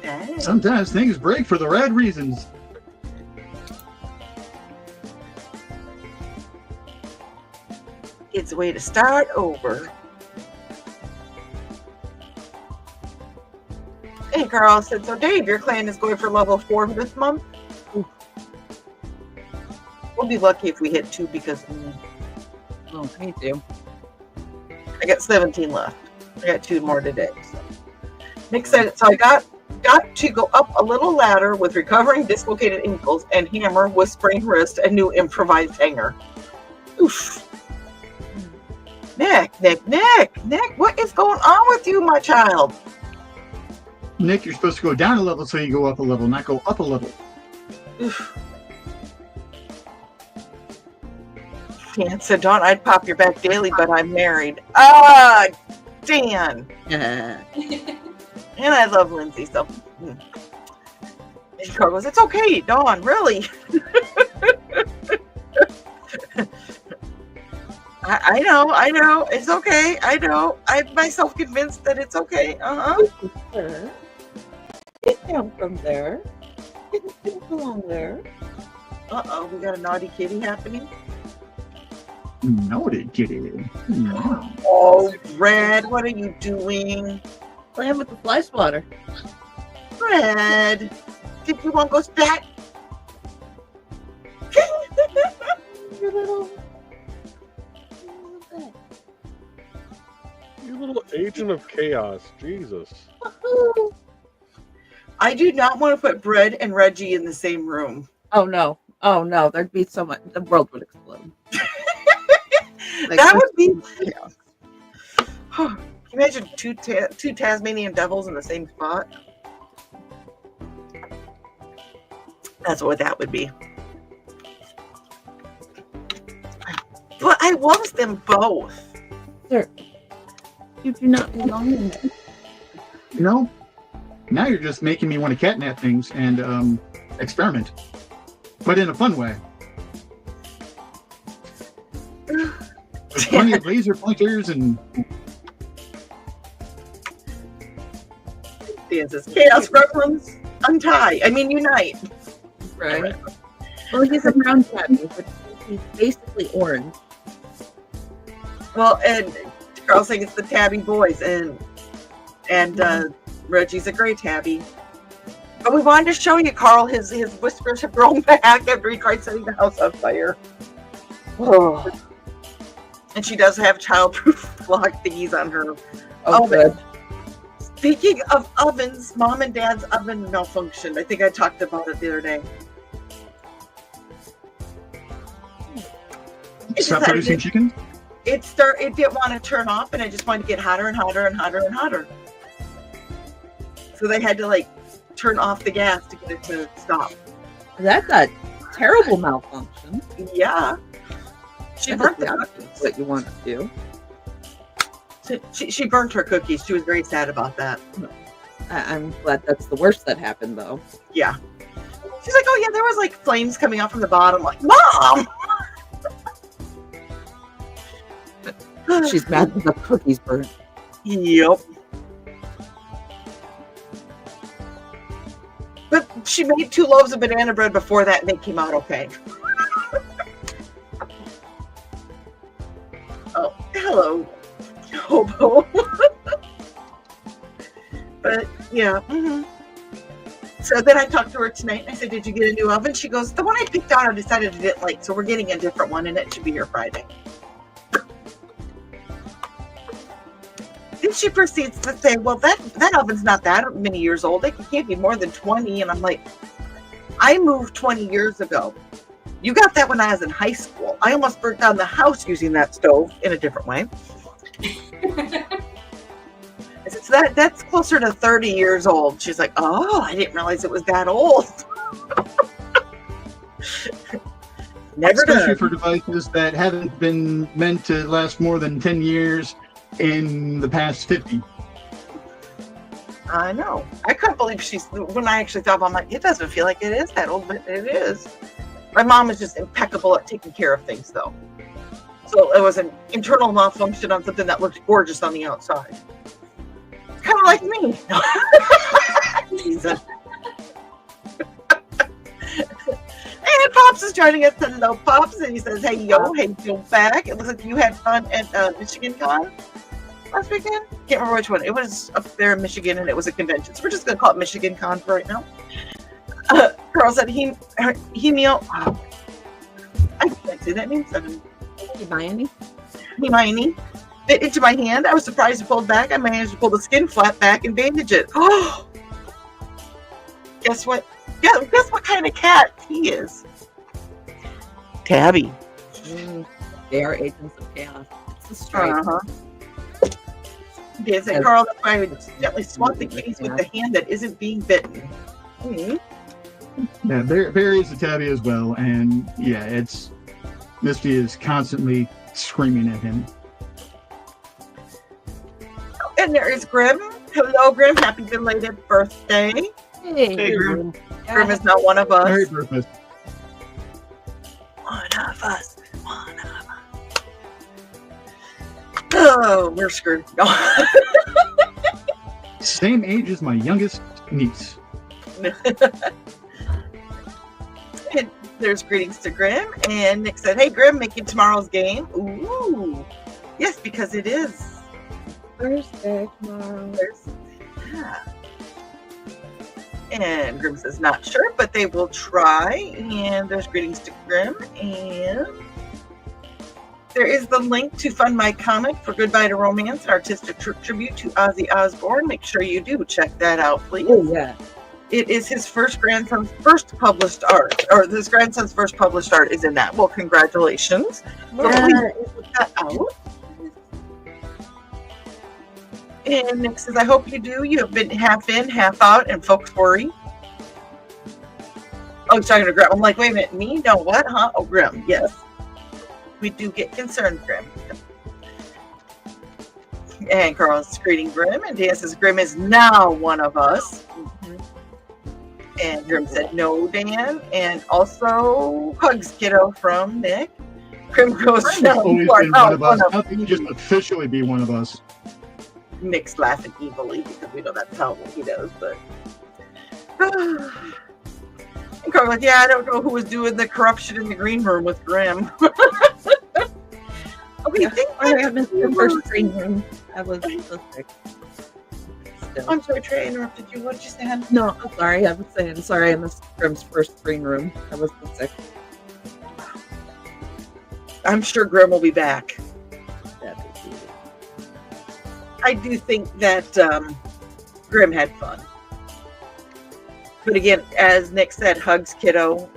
Dang. Sometimes things break for the right reasons. It's a way to start over. Hey, Carl said, so Dave, your clan is going for level 4 this month? Ooh. We'll be lucky if we hit 2 because Oh, me too. I got 17 left. I got 2 more today. So. Nick said, so I got to go up a little ladder with recovering dislocated ankles and hammer with sprained wrist and new improvised hanger. Oof. Nick, what is going on with you, my child? Nick, you're supposed to go down a level so you go up a level, not go up a level. Dan said, Dawn, I'd pop your back daily, but I'm married. Ah, Dan. Yeah. And I love Lindsay, so. And Carl goes, it's okay, Dawn, really. I know. It's okay. I know. I'm myself convinced that it's okay. Sure. Get down from there. Didn't belong there. Uh-oh, we got a naughty kitty happening. Naughty kitty. No. Oh, Red, what are you doing? Playing with the fly swatter. Red, did you want to go spat? Your little You little agent of chaos. Jesus. I do not want to put Bread and Reggie in the same room. Oh no. There'd be so much. The world would explode. That would be. Can you imagine two Tasmanian devils in the same spot? That's what that would be. But I love them both. Sir, you do not belong in there. You know, now you're just making me want to catnap things and experiment, but in a fun way. There's plenty of laser pointers and dances. Chaos Gremlins, unite. Right. Well, he's a brown tabby, but he's basically orange. Well, and Carl's saying it's the tabby boys, and Reggie's a gray tabby. But we wanted to show you, Carl, his whiskers have grown back after he tried setting the house on fire. Oh. And she does have childproof lock thingies on her oven. Good. Speaking of ovens, Mom and Dad's oven malfunctioned. I think I talked about it the other day. stop producing chicken. It didn't want to turn off, and it just wanted to get hotter and hotter and hotter and hotter. So they had to turn off the gas to get it to stop. That's a terrible malfunction. Yeah. She burnt the cookies. What you want to do. She burnt her cookies. She was very sad about that. I'm glad that's the worst that happened, though. Yeah. She's like, oh yeah, there was flames coming out from the bottom. Like, Mom! She's mad that the cookies burnt. Yep. But she made 2 loaves of banana bread before that, and they came out okay. Oh, hello, Hobo. But yeah. Mm-hmm. So then I talked to her tonight, and I said, "Did you get a new oven?" She goes, "The one I picked out, I decided I didn't like, so we're getting a different one, and it should be here Friday." Then she proceeds to say, well, that oven's not that many years old. It can't be more than 20. And I'm like, I moved 20 years ago. You got that when I was in high school. I almost burnt down the house using that stove in a different way. I said, so that's closer to 30 years old. She's like, oh, I didn't realize it was that old. Never Especially done. for devices that haven't been meant to last more than 10 years in the past 50. I know. I couldn't believe when I actually thought, I'm like, it doesn't feel like it is that old, but it is. My mom is just impeccable at taking care of things, though. So it was an internal malfunction on something that looked gorgeous on the outside. Kind of like me. Jesus. And Pops is joining us. Hello, Pops. And he says, hey, yo, back. It looks like you had fun at Michigan Con last weekend. Can't remember which one. It was up there in Michigan, and it was a convention. So we're just going to call it Michigan Con for right now. Carl said, he meal. I can't say that name. Hermione? Hermione. Fit into my hand. I was surprised to pull back. I managed to pull the skin flap back and bandage it. Oh, guess what? Yeah, guess what kind of cat he is? Tabby. They are agents of chaos. It's a stripe. Uh-huh. Yes, and Carl, that's why I would gently swat the kitties with the hand that isn't being bitten. Yeah, there is a tabby as well, and yeah, it's Misty is constantly screaming at him. And there is Grim. Hello, Grim. Happy belated birthday. Hey, Grim. Grim is not one of us. Merry Christmas. One of us. One of us. Oh, we're screwed. Same age as my youngest niece. And there's greetings to Grim. And Nick said, hey, Grim, making tomorrow's game. Ooh. Yes, because it is Thursday tomorrow. Yeah. And Grim says, not sure, but they will try. And there's greetings to Grim. And there is the link to fund my comic for Goodbye to Romance, an artistic tribute to Ozzy Osbourne. Make sure you do check that out, please. Oh, yeah. It is his grandson's first published art, or his grandson's first published art is in that. Well, congratulations. Put that out. And Nick says, I hope you do. You have been half in, half out, and folks worry. Oh, he's talking to Grim. I'm like, wait a minute, me? No, what? Huh? Oh, Grim, yes. We do get concerned, Grim. And Carl's greeting Grim, and Dan says, Grim is now one of us. And Grim said, no, Dan. And also, hugs, kiddo, from Nick. Grim goes, no, Always you are been not one of us. one of How can you just officially be one of us? Nick's laughing evilly because we know that's how he does, but and Carl like, yeah, I don't know who was doing the corruption in the green room with Grim. Okay, Yeah, I missed the first green room. I was so sick. Still. I'm sorry, Trey, I interrupted you. What did you say, hon? No, I'm sorry. I was saying sorry. I missed Grim's first green room. I was so sick. I'm sure Grim will be back. That'd be cute. I do think that Grim had fun. But again, as Nick said, hugs, kiddo.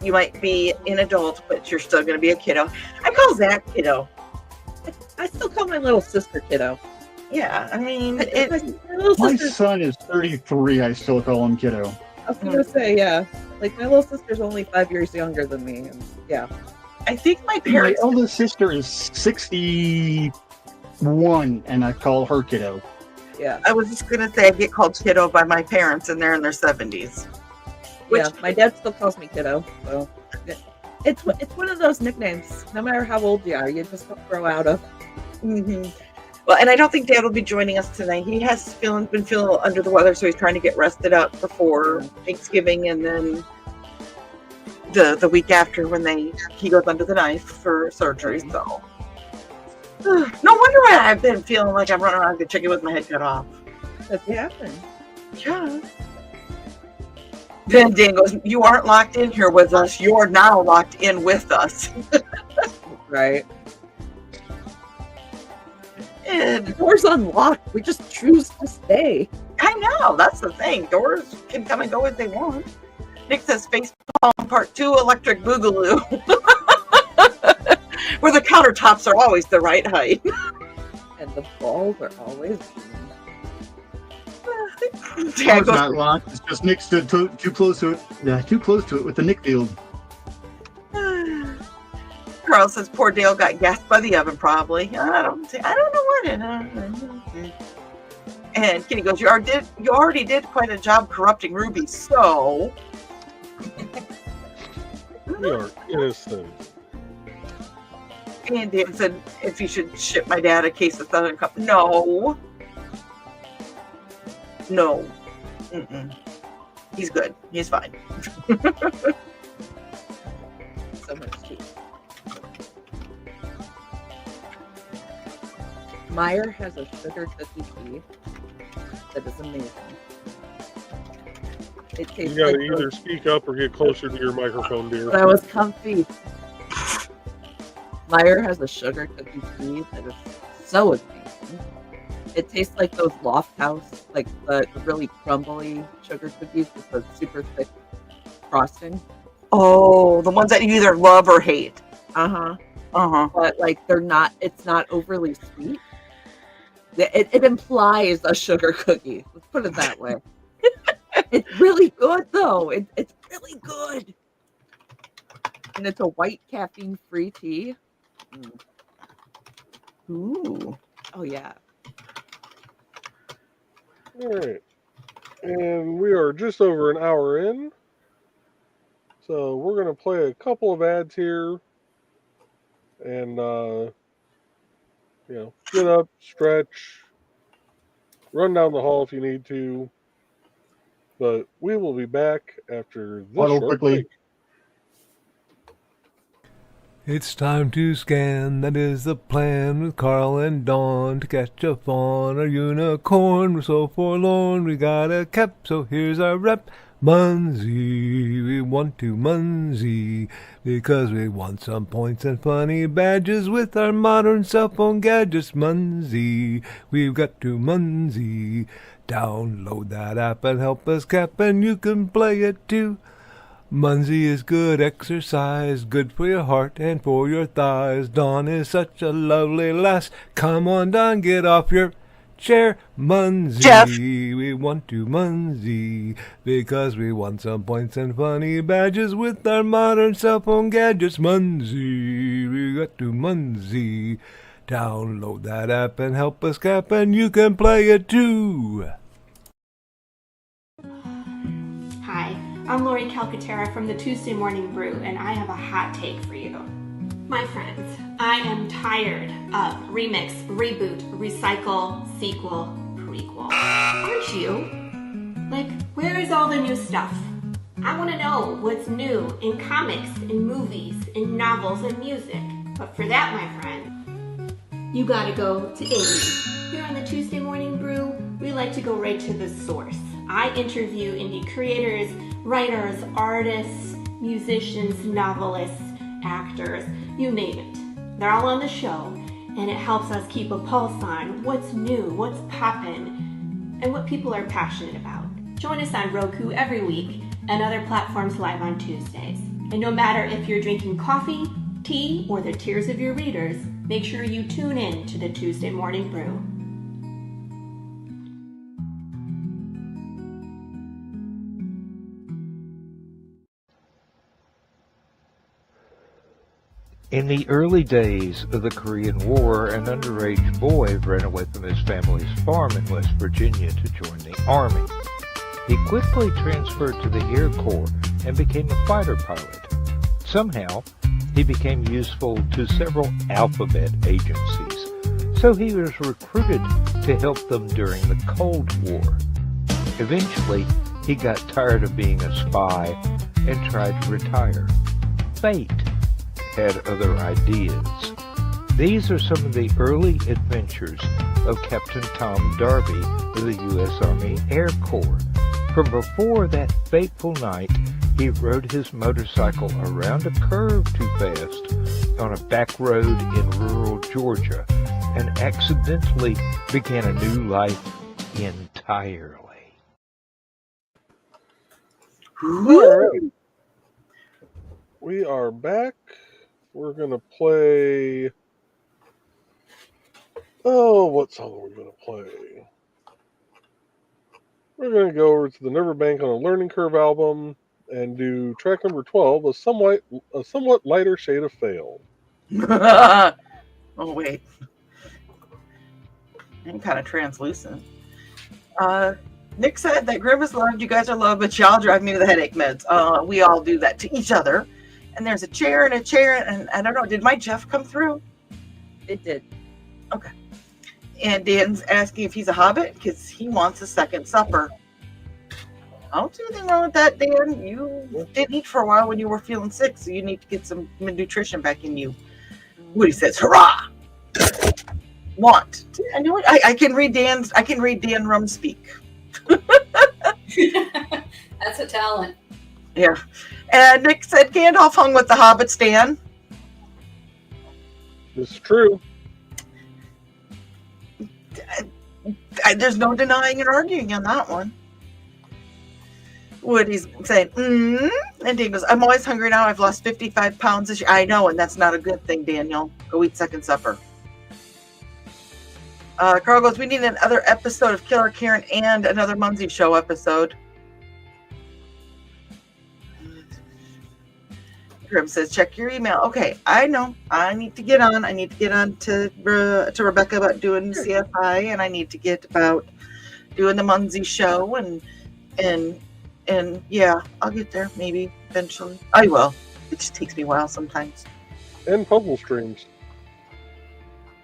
You might be an adult, but you're still going to be a kiddo. I call Zach kiddo. I still call my little sister kiddo. Yeah, I mean, My little My sister's, son is 33. I still call him kiddo. I was gonna say, yeah. Like my little sister's only 5 years younger than me, and yeah. I think my My parents. eldest sister is 61, and I call her kiddo. Yeah. I was just going to say I get called kiddo by my parents, and they're in their 70s. Which, Yeah, my dad still calls me kiddo, so it's one of those nicknames. No matter how old you are, you just don't grow out of. mhm. Well, and I don't think Dad will be joining us tonight. He has been feeling under the weather, so he's trying to get rested up before Thanksgiving, and then the week after when he goes under the knife for surgery. So no wonder why I've been feeling like I'm running around like a chicken with my head cut off. That's happened. Yeah. Then Dan goes, "You aren't locked in here with us. You're now locked in with us." Right. And The door's unlocked. We just choose to stay. I know, that's the thing. Doors can come and go as they want. Nick says Facepalm Part 2 Electric Boogaloo. Where the countertops are always the right height. And the balls are always It's Dan goes, not locked. It's just Nick stood too close to it. Yeah, too close to it with the Nick field. Carl says poor Dale got gassed by the oven probably. I don't know what it is. And Kitty goes, you already did quite a job corrupting Ruby, so We are innocent. And Dan said if you should ship my dad a case of Southern Cup. No. Mm-mm. He's good. He's fine. so much tea. Meyer has a sugar cookie tea that is amazing. It tastes You gotta like either speak up or get closer to your microphone, dear. But I was comfy. Meyer has a sugar cookie tea that is so amazing. It tastes like those Loft House, like the really crumbly sugar cookies with the super thick frosting. Oh, the ones that you either love or hate. Uh-huh. Uh-huh. But like it's not overly sweet. It implies a sugar cookie. Let's put it that way. It's really good, though. It's really good. And it's a white caffeine-free tea. Ooh. Oh, yeah. All right. And we are just over an hour in. So we're going to play a couple of ads here. And, get up, stretch, run down the hall if you need to. But we will be back after this Huddle short quickly. break. It's time to scan, that is the plan, with Carl and Dawn to catch a fawn or unicorn. We're so forlorn, we got a cap, so here's our rep. Munsey, we want to Munsey, because we want some points and funny badges with our modern cell phone gadgets. Munsey, we've got to Munsey. Download that app and help us cap, and you can play it too. Munsey is good exercise, good for your heart and for your thighs. Dawn is such a lovely lass. Come on, Dawn, get off your chair. Munsey, Jeff. we want to Munsey, because we want some points and funny badges with our modern cell phone gadgets. Munsey, we got to Munsey. Download that app and help us cap, and you can play it too. Hi, I'm Lori Calcaterra from the Tuesday Morning Brew, and I have a hot take for you. My friends, I am tired of remix, reboot, recycle, sequel, prequel. Aren't you? Like, where is all the new stuff? I want to know what's new in comics, in movies, in novels, and music. But for that, my friend, you gotta go to indie. Here on the Tuesday Morning Brew, we like to go right to the source. I interview indie creators, writers, artists, musicians, novelists, actors, you name it. They're all on the show, and it helps us keep a pulse on what's new, what's poppin', and what people are passionate about. Join us on Roku every week and other platforms live on Tuesdays. And no matter if you're drinking coffee, tea, or the tears of your readers, make sure you tune in to the Tuesday Morning Brew. In the early days of the Korean War, an underage boy ran away from his family's farm in West Virginia to join the Army. He quickly transferred to the Air Corps and became a fighter pilot. Somehow, he became useful to several alphabet agencies, so he was recruited to help them during the Cold War. Eventually, he got tired of being a spy and tried to retire. Fate had other ideas. These are some of the early adventures of Captain Tom Darby of the U.S. Army Air Corps. From before that fateful night, he rode his motorcycle around a curve too fast on a back road in rural Georgia and accidentally began a new life entirely. All right. We are back. We're going to play... Oh, what song are we going to play? We're going to go over to the Neverbank on a Learning Curve album and do track number 12, a somewhat lighter shade of fail. Oh, wait. I'm kind of translucent. Nick said that Grim is loved, you guys are loved, but y'all drive me to the headache meds. We all do that to each other. And there's a chair, and I don't know, did my Jeff come through? It did. Okay. And Dan's asking if he's a hobbit because he wants a second supper. I don't see anything wrong with that, Dan. You didn't eat for a while when you were feeling sick, so you need to get some nutrition back in you. Woody says, hurrah! Want. I know it. I can read Dan Rum speak. That's a talent. Yeah. And Nick said Gandalf hung with the hobbits, Dan. It's true. There's no denying and arguing on that one. Woody's saying, and Dan goes, I'm always hungry now. I've lost 55 pounds this year. I know, and that's not a good thing, Daniel. Go eat second supper. Carl goes, we need another episode of Killer Karen and another Munzie Show episode. Grim says, check your email. Okay, I know. I need to get on. I need to get on to Rebecca about doing CFI, and I need to get about doing the Munzie Show, and yeah, I'll get there maybe eventually. I will. It just takes me a while sometimes. And puzzle streams.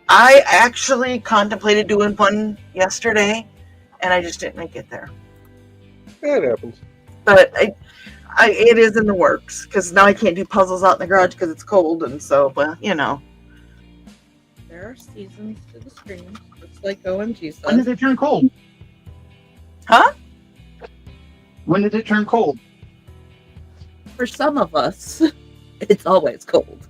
I actually contemplated doing one yesterday, and I just didn't get there. Yeah, it happens. But it is in the works, because now I can't do puzzles out in the garage because it's cold, and so, but you know. There are seasons to the streams, just like OMG says. When did it turn cold? Huh? When did it turn cold? For some of us, it's always cold.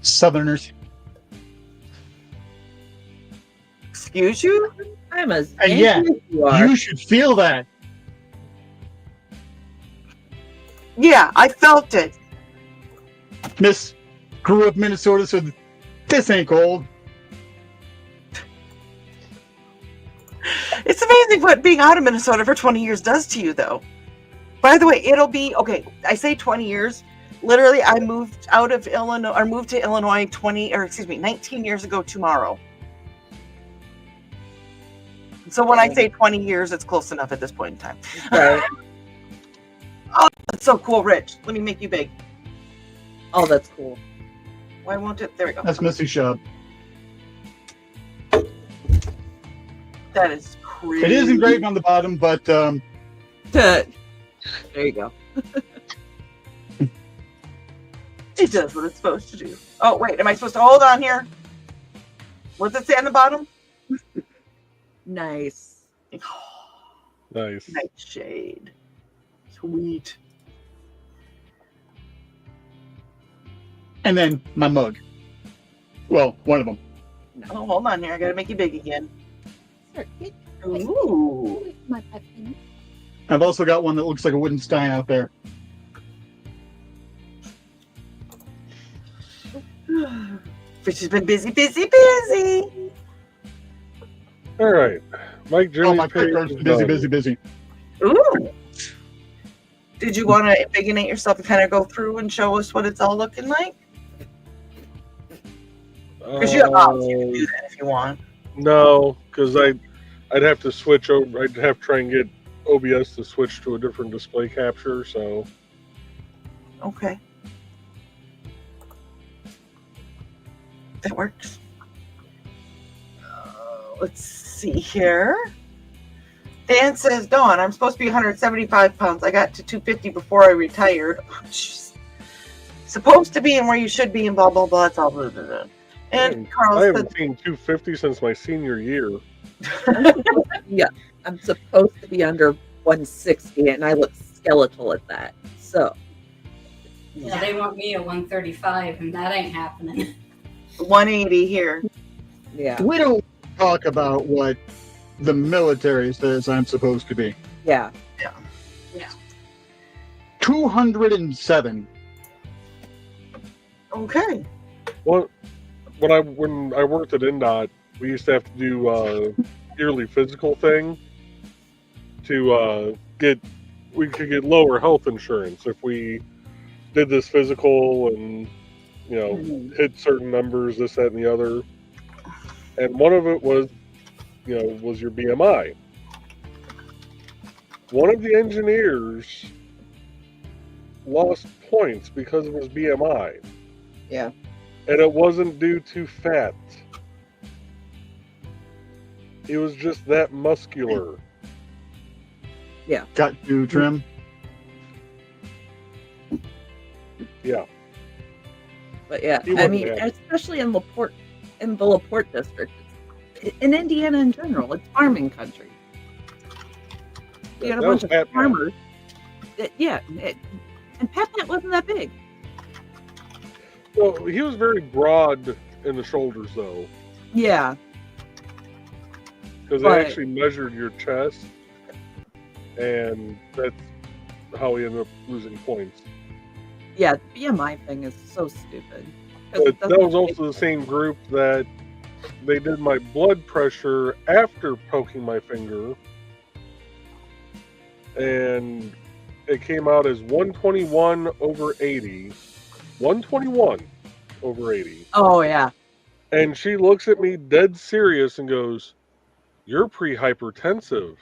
Southerners. Excuse you? I'm as Yeah, angry as you are. you should feel that. Yeah, I felt it. Miss grew up in Minnesota, so this ain't cold. It's amazing what being out of Minnesota for 20 years does to you, though. By the way, it'll be, okay, I say 20 years. Literally, I moved out of Illinois, or moved to Illinois 19 years ago tomorrow. So when I say 20 years, it's close enough at this point in time. Right. Oh, that's so cool, Rich. Let me make you big. Oh, that's cool. Why won't it? There we go. That's Missy Shub. That is crazy. It is engraved on the bottom, but There you go. It does what it's supposed to do. Oh, wait. Am I supposed to hold on here? What's it say on the bottom? Nice. Nice. Nightshade. Sweet. and then my mug. Well, one of them. Oh, hold on here. I gotta make you big again. Ooh. My puppy. I've also got one that looks like a wooden stein out there. Fish has been busy, busy, busy. All right. Mike Journey's Oh, my page picture's is busy, done. busy, busy. Ooh. Did you want to bigonate yourself and kind of go through and show us what it's all looking like? Because you have options. You can do that if you want. No, because I'd have to switch over. I'd have to try and get OBS to switch to a different display capture. So Okay. That works. Let's see here. Dan says, Dawn, I'm supposed to be 175 pounds. I got to 250 before I retired. Oh, jeez. Supposed to be and where you should be and blah, blah, blah. It's all blah, blah, blah. And Carl I haven't said, seen 250 since my senior year. Yeah, I'm supposed to be under 160, and I look skeletal at that. So, Yeah, they want me at 135, and that ain't happening. 180 here. yeah, We don't talk about what the military says I'm supposed to be. yeah. 207. Okay. Well, when I worked at INDOT, we used to have to do a yearly physical thing to we could get lower health insurance if we did this physical and hit certain numbers, this, that, and the other. And one of it was your BMI. One of the engineers lost points because of his BMI. Yeah. And it wasn't due to fat. He was just that muscular. Got to trim. Yeah. But yeah, He I wasn't mean, happy. especially in the LaPorte district, in Indiana in general, it's farming country. You got a That bunch was of Pat Pat. farmers. And Pat Pat wasn't that big. Well, he was very broad in the shoulders, though, Yeah, because they But- actually measured your chest, and that's how he ended up losing points. yeah. The BMI thing is so stupid. But that was also the same group that they did my blood pressure after poking my finger. And it came out as 121/80. 121/80. Oh, yeah. And she looks at me dead serious and goes, "You're pre-hypertensive."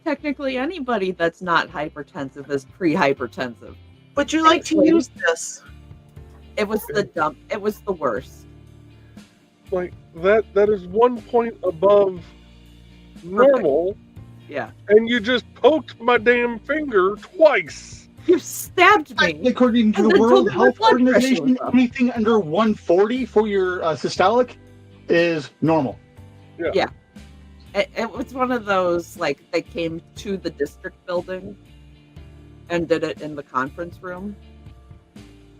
Technically, anybody that's not hypertensive is pre-hypertensive. Would you like to use this? It was it was the worst. Like, that is 1 point above normal. Yeah. And you just poked my damn finger twice. You stabbed me. According to And the then World told me my Health blood pressure Organization, was up. anything under 140 for your systolic is normal. Yeah. It was one of those, like, they came to the district building and did it in the conference room.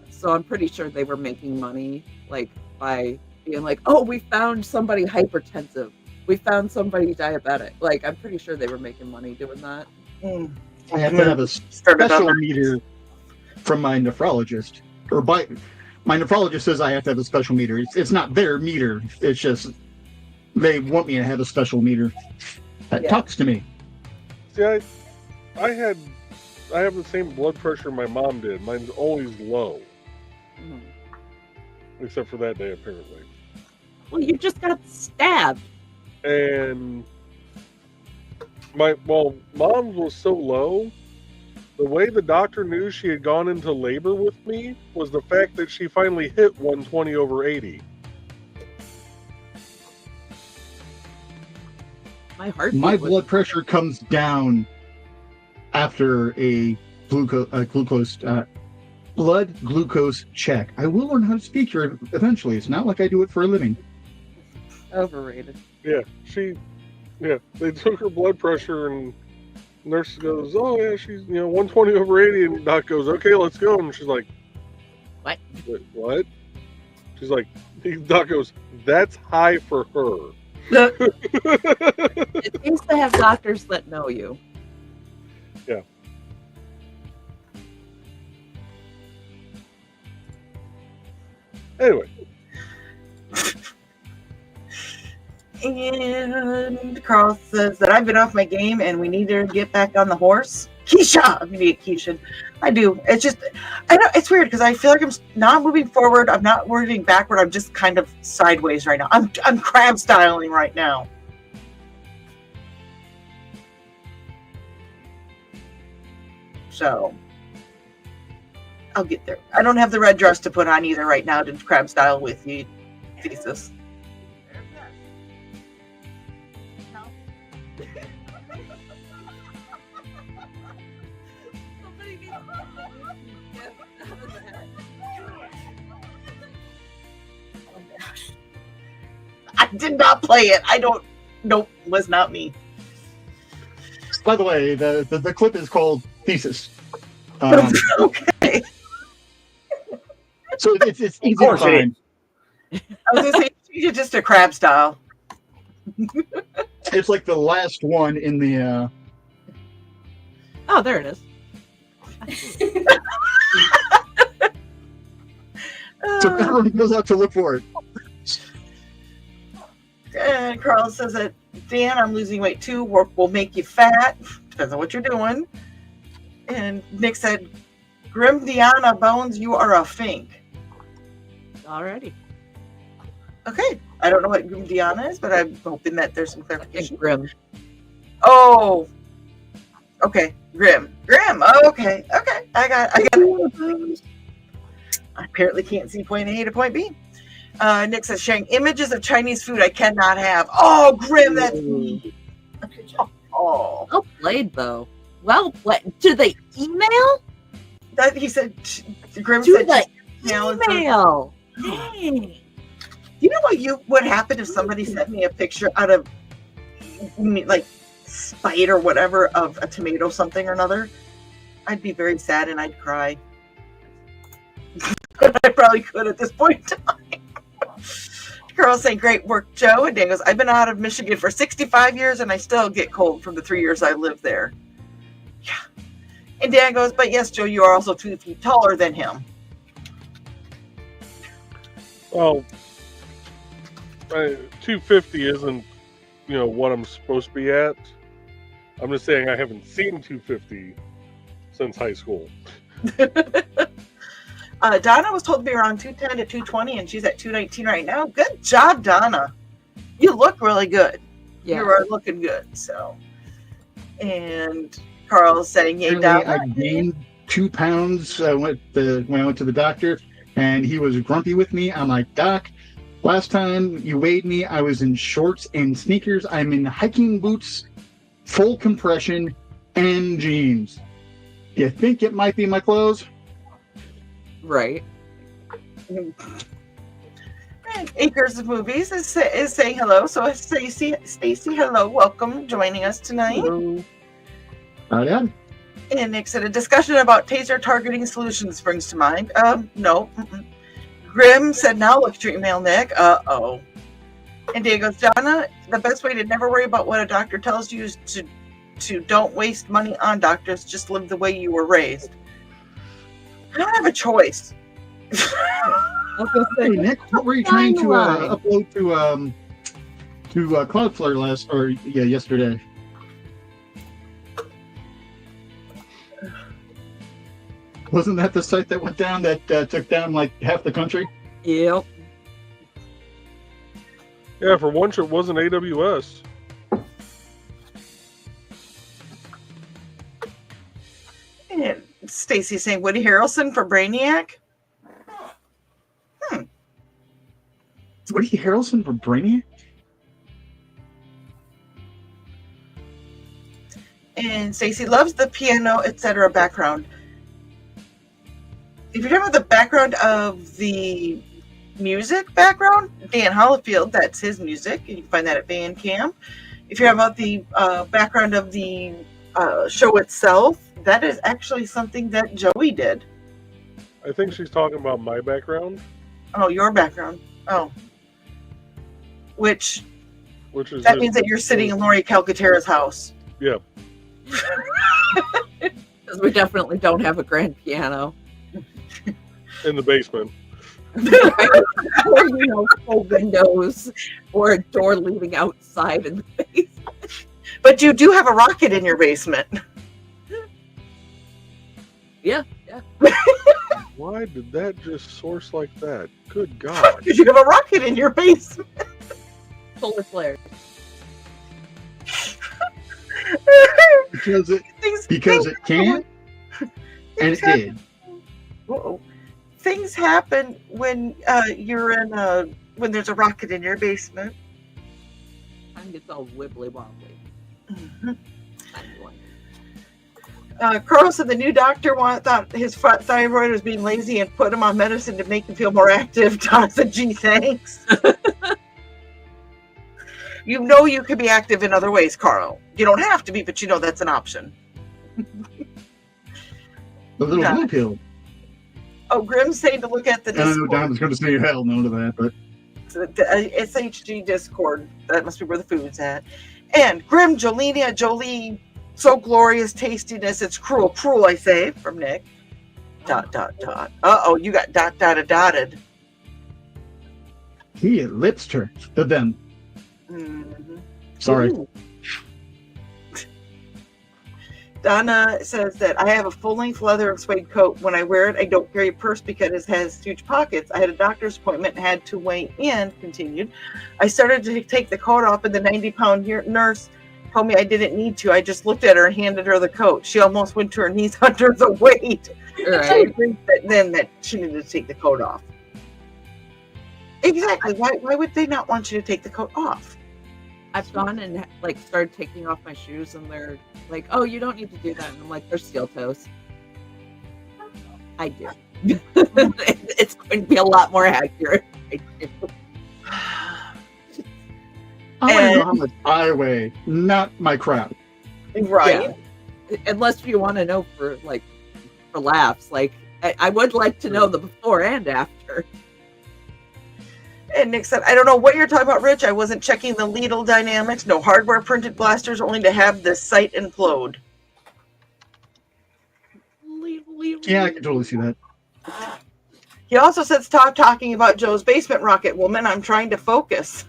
So I'm pretty sure they were making money, like, by being like, oh, we found somebody hypertensive. We found somebody diabetic. Like, I'm pretty sure they were making money doing that. I have to have a special meter from my nephrologist. My nephrologist says I have to have a special meter. It's not their meter. It's just they want me to have a special meter that talks to me. See, I have the same blood pressure my mom did. Mine's always low. Except for that day, apparently. Well, you just got stabbed. And mom's was so low, the way the doctor knew she had gone into labor with me was the fact that she finally hit 120/80. My blood pressure comes down after a blood glucose check. I will learn how to speak here eventually. It's not like I do it for a living. Overrated. Yeah, they took her blood pressure and nurse goes, oh yeah, she's 120/80, and doc goes, okay, let's go, and she's like, what? Wait, what? She's like, doc goes, that's high for her. It seems to have doctors that know you. Yeah. Anyway. And Carl says that I've been off my game and we need to get back on the horse. Keisha! I'm going to get Keisha. I do. It's just, I know it's weird because I feel like I'm not moving forward. I'm not moving backward. I'm just kind of sideways right now. I'm crab styling right now. So, I'll get there. I don't have the red dress to put on either right now to crab style with you, thesis. I did not play it. Nope, was not me. By the way, the clip is called Thesis. Okay. So it's easy to find. I was going to say, it's just a crab style. It's like the last one in the... Oh, there it is. So everyone goes out to look for it. And Carl says that, Dan, I'm losing weight too. Work will make you fat. Depends on what you're doing. And Nick said, Grim Diana Bones, you are a fink. Alrighty. Okay. I don't know what Grim Diana is, but I'm hoping that there's some clarification. Grim. Oh. Okay. Grim. Okay. I got it. I apparently can't see point A to point B. Nick says, sharing images of Chinese food I cannot have. Oh, Grim, that's me. Oh. Well played, though. Well played. To the email? That he said, Grim to said, the email. Dang. You know what happened if somebody sent me a picture out of, like, spite or whatever of a tomato something or another? I'd be very sad and I'd cry. I probably could at this point in time. Girls saying, great work, Joe. And Dan goes, I've been out of Michigan for 65 years and I still get cold from the 3 years I lived there. Yeah. And Dan goes, but yes, Joe, you are also 2 feet taller than him. Well, 250 isn't, what I'm supposed to be at. I'm just saying I haven't seen 250 since high school. Donna was told to be around 210 to 220, and she's at 219 right now. Good job, Donna. You look really good. Yeah. You are looking good. So, and Carl's saying, "Yay, Apparently, Donna." I gained 2 pounds when I went to the doctor, and he was grumpy with me. I'm like, Doc, last time you weighed me, I was in shorts and sneakers. I'm in hiking boots, full compression, and jeans. You think it might be my clothes? Right. And Acres of Movies is saying hello. So Stacy, hello, welcome, joining us tonight. Hello. Yeah. And Nick said a discussion about taser targeting solutions springs to mind. No. Grim said, now look at your email, Nick. Uh-oh. And Dave goes, Donna, the best way to never worry about what a doctor tells you is to don't waste money on doctors. Just live the way you were raised. I don't have a choice. Hey, Nick, what were you trying to upload to Cloudflare yesterday? Wasn't that the site that went down that took down like half the country? Yep. Yeah, for once it wasn't AWS. And Stacy saying Woody Harrelson for Brainiac. Woody Harrelson for Brainiac? And Stacy loves the piano, etc. background. If you're talking about the background of the music background, Dan Hollifield, that's his music. You can find that at Bandcamp. If you're talking about the background of the show itself, that is actually something that Joey did. I think she's talking about my background. Oh, your background. Oh. Which is that means that you're sitting in Lori Calcaterra's house. Yeah. Because we definitely don't have a grand piano. In the basement. Or, full windows or a door leading outside in the basement. But you do have a rocket in your basement. Yeah. Why did that just source like that? Good God. Because you have a rocket in your basement. Solar flare. Because it can, and it did. Uh-oh. Things happen when you're in when there's a rocket in your basement. Time gets all wibbly wobbly. Mm-hmm. Carl said the new doctor thought his thyroid was being lazy and put him on medicine to make him feel more active. Donna said, gee, thanks. You know you can be active in other ways, Carl. You don't have to be, but that's an option. The little blue pill. Oh, Grim's saying to look at the Discord. I know Don was going to say hell no to that, but... The SHG Discord. That must be where the food's at. And Grim, Jolie, so glorious tastiness, it's cruel, I say, from Nick. ... Uh-oh, you got ... dotted. He ellipsed her. To them. Mm-hmm. Sorry. Ooh. Donna says that I have a full-length leather and suede coat. When I wear it, I don't carry a purse because it has huge pockets. I had a doctor's appointment and had to weigh in, continued. I started to take the coat off, and the 90-pound nurse told me I didn't need to. I just looked at her and handed her the coat. She almost went to her knees under the weight. Right. I agreed that she needed to take the coat off. Exactly. Why would they not want you to take the coat off? I've gone and started taking off my shoes, and they're like, "Oh, you don't need to do that." And I'm like, "They're steel toes." I do. It's going to be a lot more accurate. I do. I want to know how much I weigh, not my crap. Right. Yeah. Unless you want to know for laughs. I would like to know the before and after. And Nick said, I don't know what you're talking about, Rich. I wasn't checking the Lidl dynamics. No hardware printed blasters, only to have the site implode. Yeah, I can totally see that. He also said, stop talking about Joe's basement rocket, woman. I'm trying to focus.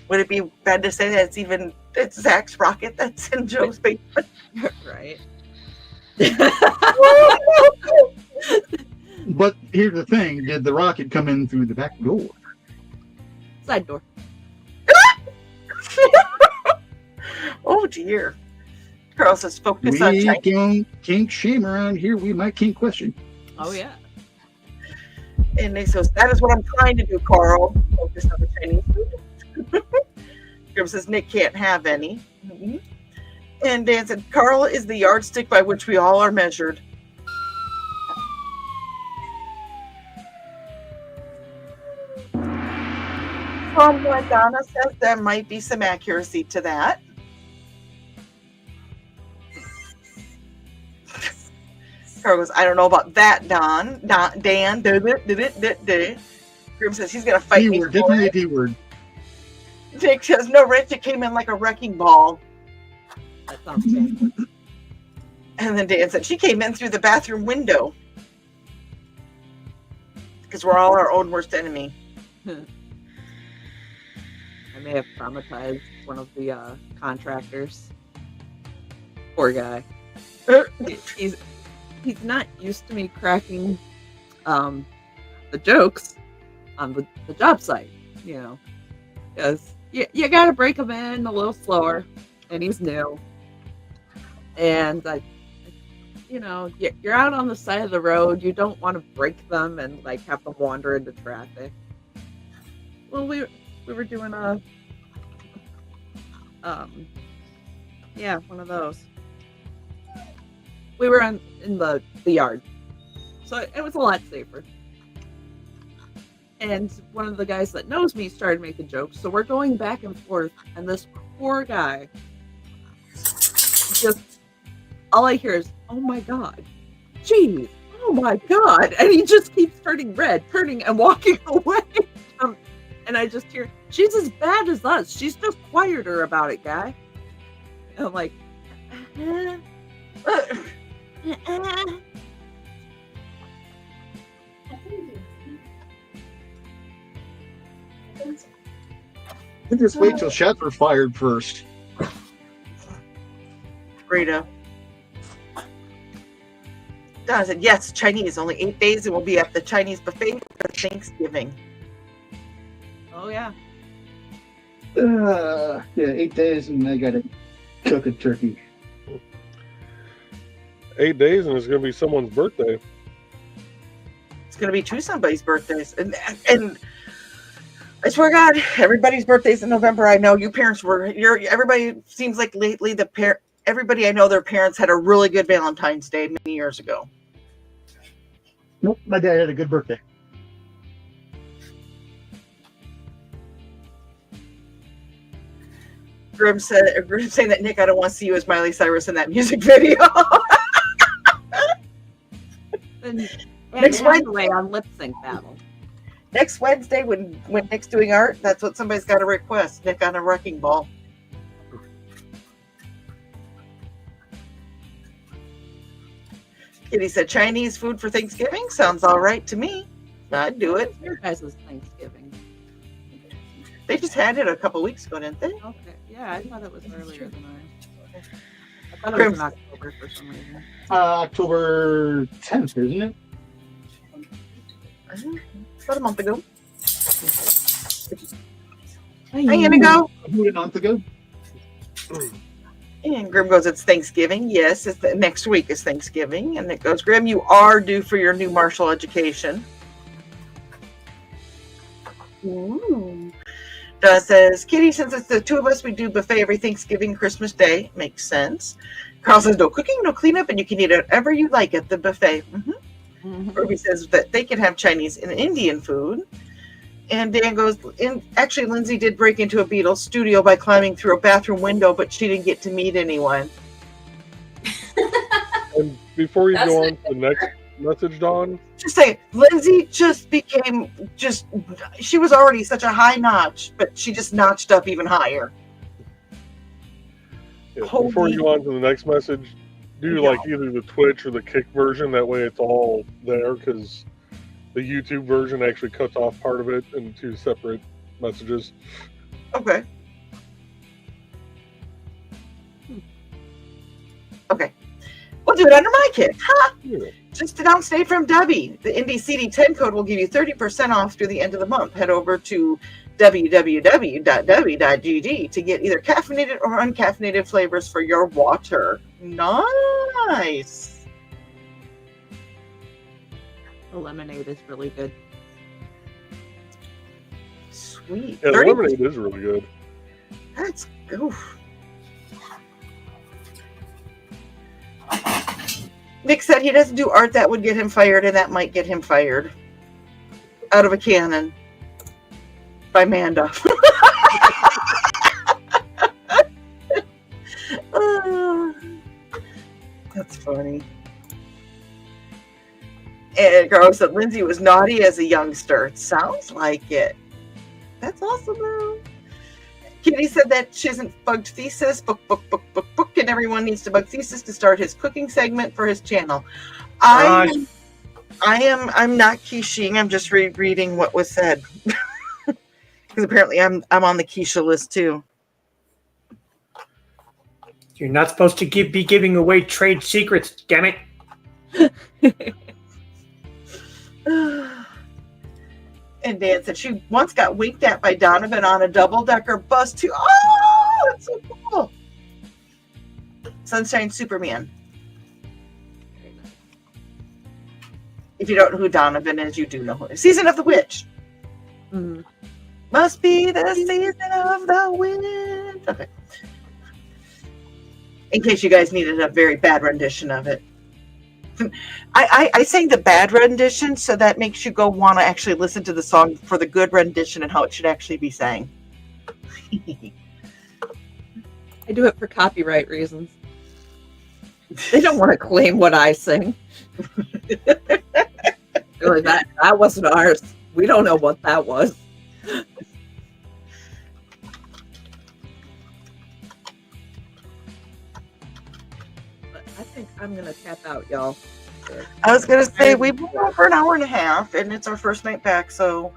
Would it be bad to say that it's Zach's rocket that's in Joe's basement? Right. But here's the thing: did the rocket come in through the back door? Side door. Oh dear. Carl says, focus on We China. don't kink shame around here. We might kink question. Oh yeah. And Nick says, that is what I'm trying to do, Carl. Focus on the Chinese food. Grim says, Nick can't have any. Mm-hmm. And Dan said, Carl is the yardstick by which we all are measured. From what Donna says, there might be some accuracy to that. Carl goes, I don't know about that, Dan. Dan. Grim says, he's going to fight me. D-word, definitely a D-word. Nick says, no, Rich, it came in like a wrecking ball. That sounds good. And then Dan said, she came in through the bathroom window. Because we're all our own worst enemy. I may have traumatized one of the contractors. Poor guy. He's not used to me cracking the jokes on the job site, you know, because you got to break him in a little slower, and he's new. And you know, you're out on the side of the road. You don't want to break them and like have them wander into traffic. Well, we were doing one of those. We were in the yard, so it was a lot safer. And one of the guys that knows me started making jokes, so we're going back and forth, and this poor guy, just all I hear is, oh my God, geez, oh my God, and he just keeps turning red, turning and walking away. And I just hear, she's as bad as us. She's just quieter about it, guy. And I'm like, I just wait till shots are fired first. Rita. Donna said, yes, Chinese. Only 8 days and we'll be at the Chinese buffet for Thanksgiving. oh yeah. Yeah, 8 days and I gotta cook a turkey. 8 days and it's going to be someone's birthday. It's going to be somebody's birthdays. And I swear to God, everybody's birthdays in November. I know you parents everybody seems like lately everybody I know their parents had a really good Valentine's Day many years ago. Nope, my dad had a good birthday. Grim saying that, Nick, I don't want to see you as Miley Cyrus in that music video. Next Wednesday on Lip Sync Battle. Next Wednesday when Nick's doing art, that's what somebody's got to request. Nick on a wrecking ball. Kitty said, Chinese food for Thanksgiving? Sounds all right to me. I'd do it. Your guys' Thanksgiving. They just had it a couple weeks ago, didn't they? Okay. Yeah, I thought it was earlier than I thought it was in October for some reason. October 10th, isn't it? About a month ago. Hi, Indigo. A month ago. And Grim goes, it's Thanksgiving. Yes, it's next week is Thanksgiving. And it goes, Grim, you are due for your new martial education. Ooh. Donna says, Kitty, since it's the two of us, we do buffet every Thanksgiving, Christmas Day. Makes sense. Carl says, no cooking, no cleanup, and you can eat whatever you like at the buffet. Ruby says that they can have Chinese and Indian food. And Dan goes, actually, Lindsay did break into a Beatles studio by climbing through a bathroom window, but she didn't get to meet anyone. And before you go on to the next message, Dawn, Just say, Lindsay she was already such a high notch, but she just notched up even higher. yeah, before you go on to the next message, do like either the Twitch or the Kick version. That way it's all there, because The YouTube version actually cuts off part of it into separate messages. Okay. Okay. We'll do it under my kick. Ha! Yeah. Just to downstate from Dubby. The IndieCD 10 code will give you 30% off through the end of the month. Head over to www.dubby.gg to get either caffeinated or uncaffeinated flavors for your water. Nice. The lemonade is really good. Sweet. Yeah, the 30%. lemonade is really good. That's oof. Nick said he doesn't do art that would get him fired, and that might get him fired. Out of a cannon. By Manda. That's funny. And Carl said Lindsay was naughty as a youngster. It sounds like it. That's awesome, though. Kitty said that she hasn't bugged Thesis. Book, and everyone needs to bug Thesis to start his cooking segment for his channel. I'm not quicheing. I'm just rereading what was said. Because apparently I'm on the quiche list too. You're not supposed to be giving away trade secrets, damn it. And Dan said she once got winked at by Donovan on a double-decker bus too. Oh, that's so cool. Sunshine Superman. If you don't know who Donovan is, you do know who. Season of the Witch. Mm. Must be the season of the witch. Okay. In case you guys needed a very bad rendition of it. I sang the bad rendition, so that makes you go want to actually listen to the song for the good rendition and how it should actually be sang. I do it for copyright reasons. They don't want to claim what I sing. Really, that wasn't ours. We don't know what that was. But I think I'm gonna tap out, y'all. I was gonna say we've been on for an hour and a half, and it's our first night back. So,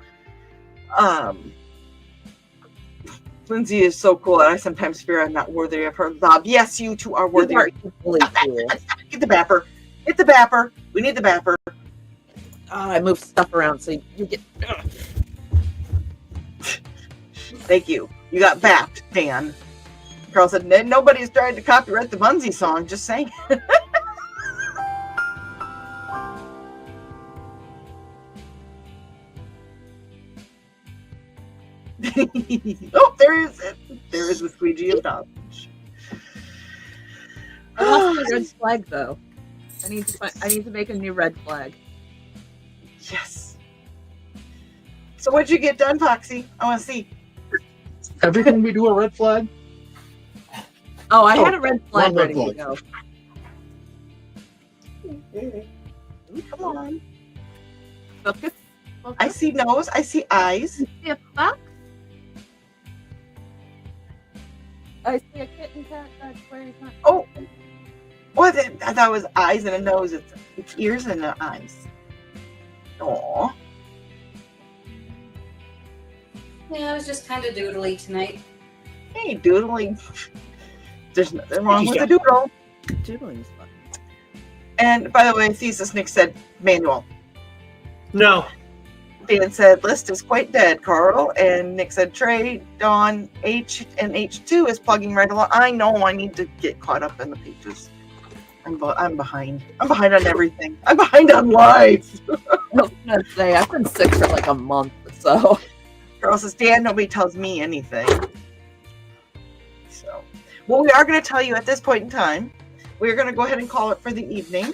Lindsay is so cool, and I sometimes fear I'm not worthy of her love. Yes, you two are worthy. Cool. Get the bapper. Get the bapper. We need the bapper. I move stuff around so you get. Thank you. You got bapped, Dan. Carl said nobody's trying to copyright the Bunzi song. Just saying. Oh, there is it. There is the squeegee of knowledge. I lost my red flag though. I need to make a new red flag. Yes. So what'd you get done, Foxy? I want to see. Everything we do a red flag? Oh, I had a red flag red ready flag. to go. Come on. Focus. I see nose. I see eyes. I see a fox. I see a kitten cat. That's where he's not. Oh. What? I thought it was eyes and a nose. It's ears and the eyes. Aw. Yeah, I was just kind of doodly tonight. Hey, doodling. There's nothing wrong with the doodle. Doodling is fun. And by the way, Thesis Nick said manual. No. Dan said list is quite dead, Carl. And Nick said Trey, Dawn, H, and H2 is plugging right along. I know I need to get caught up in the pages. I'm behind. I'm behind on everything. I'm behind on life. I was gonna say I've been sick for like a month, so. Carl says, Dan, nobody tells me anything. So, well, we are going to tell you at this point in time. We're going to go ahead and call it for the evening.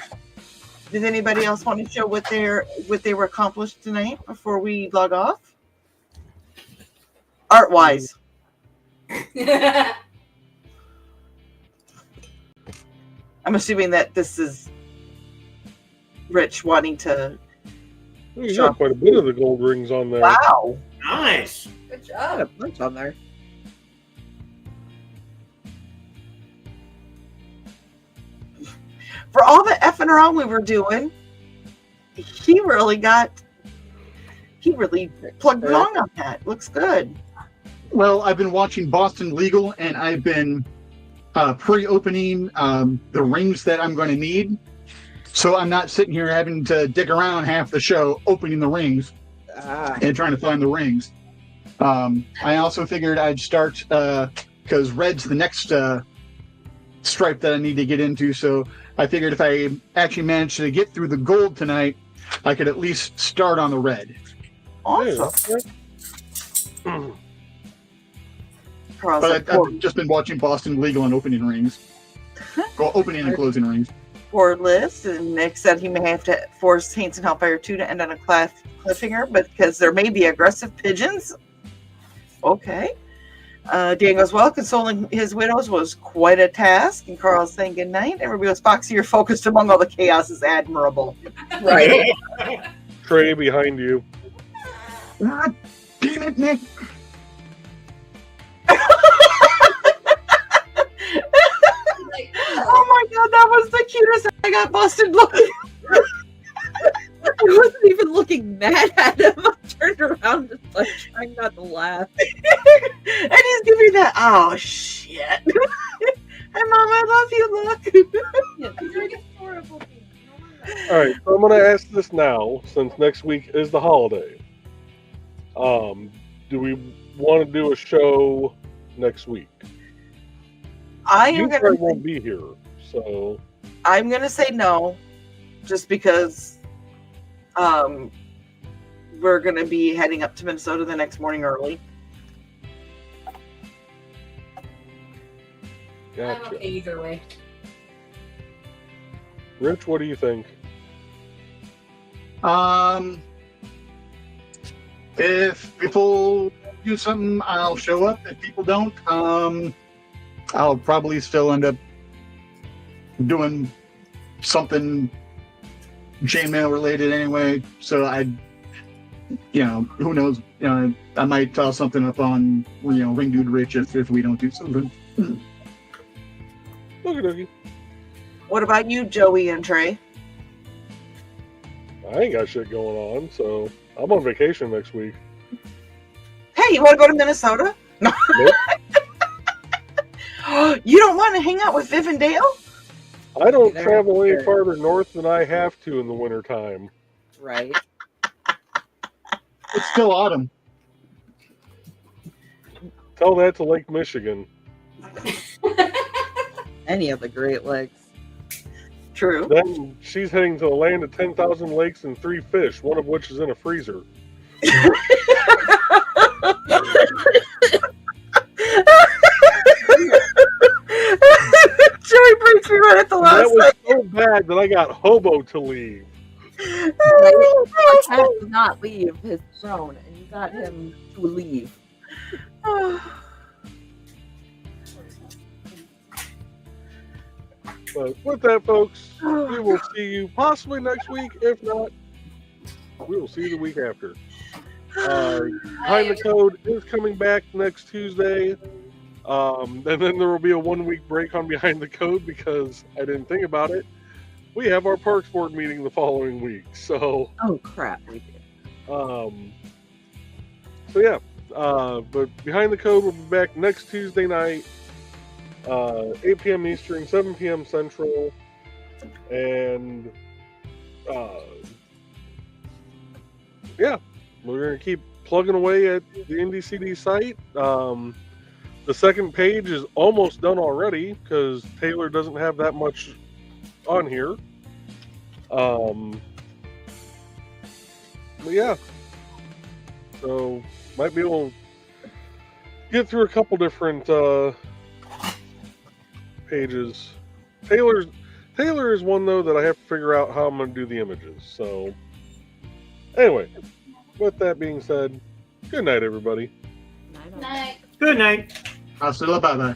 Does anybody else want to show what they were accomplished tonight before we log off? Art-wise. I'm assuming that this is Rich wanting to. You got quite a bit of the gold rings on there. Wow. Nice. Good I got a job. bunch on there. For all the effing around we were doing, he really got He really plugged along on that. Looks good. Well, I've been watching Boston Legal, and I've been pre-opening the rings that I'm going to need. So I'm not sitting here having to dig around half the show opening the rings and trying to find the rings. I also figured I'd start because red's the next stripe that I need to get into. So I figured if I actually managed to get through the gold tonight, I could at least start on the red. Awesome. But I've just been watching Boston Legal and opening rings. Well, opening and closing rings. For Liz, and Nick said he may have to force Saints and Hellfire 2 to end on a cliffhanger, but because there may be aggressive pigeons. Okay. Dan goes, well, consoling his widows was quite a task, and Carl's saying goodnight. Everybody goes, Foxy, you're focused among all the chaos is admirable. Right. Trey behind you. God damn it, Nick. Oh my god, that was the cutest. I got busted looking. I wasn't even looking mad at him. I turned around and like trying not to laugh. And he's giving that, oh shit. Hi mom, I love you, look. Yeah, these are adorable things. All right, so I'm going to ask this now, since next week is the holiday. Do we want to do a show next week? I won't be here, so I'm gonna say no, just because we're gonna be heading up to Minnesota the next morning early. gotcha. I'm okay either way. Rich, what do you think? If people do something, I'll show up. If people don't, I'll probably still end up doing something chainmail related anyway. So who knows? I might toss something up on, Ring Dude Rich if we don't do something. Okie What about you, Joey and Trey? I ain't got shit going on, so I'm on vacation next week. Hey, you want to go to Minnesota? No. Nope. You don't want to hang out with Viv and Dale? I don't travel any farther north than I have to in the wintertime. Right. It's still autumn. Tell that to Lake Michigan. Any of the Great Lakes. True. Then she's heading to the land of 10,000 lakes and 3 fish, one of which is in a freezer. Joey breaks me right at the last That was second. so bad that I got hobo to leave. Our cat does not leave his throne, and you got him to leave. But with that, folks, we will see you possibly next week. If not, we will see you the week after. Behind the Code is coming back next Tuesday. And then there will be a 1-week break on Behind the Code because I didn't think about it. We have our Parks Board meeting the following week. So, oh crap, we did. But Behind the Code will be back next Tuesday night, 8 p.m. Eastern, 7 p.m. Central, and we're gonna keep plugging away at the IndieCD's site. The second page is almost done already because Taylor doesn't have that much on here. So might be able to get through a couple different pages. Taylor is one though that I have to figure out how I'm going to do the images. So anyway, with that being said, good night, everybody. Night. Good night. Hasta la bye-bye.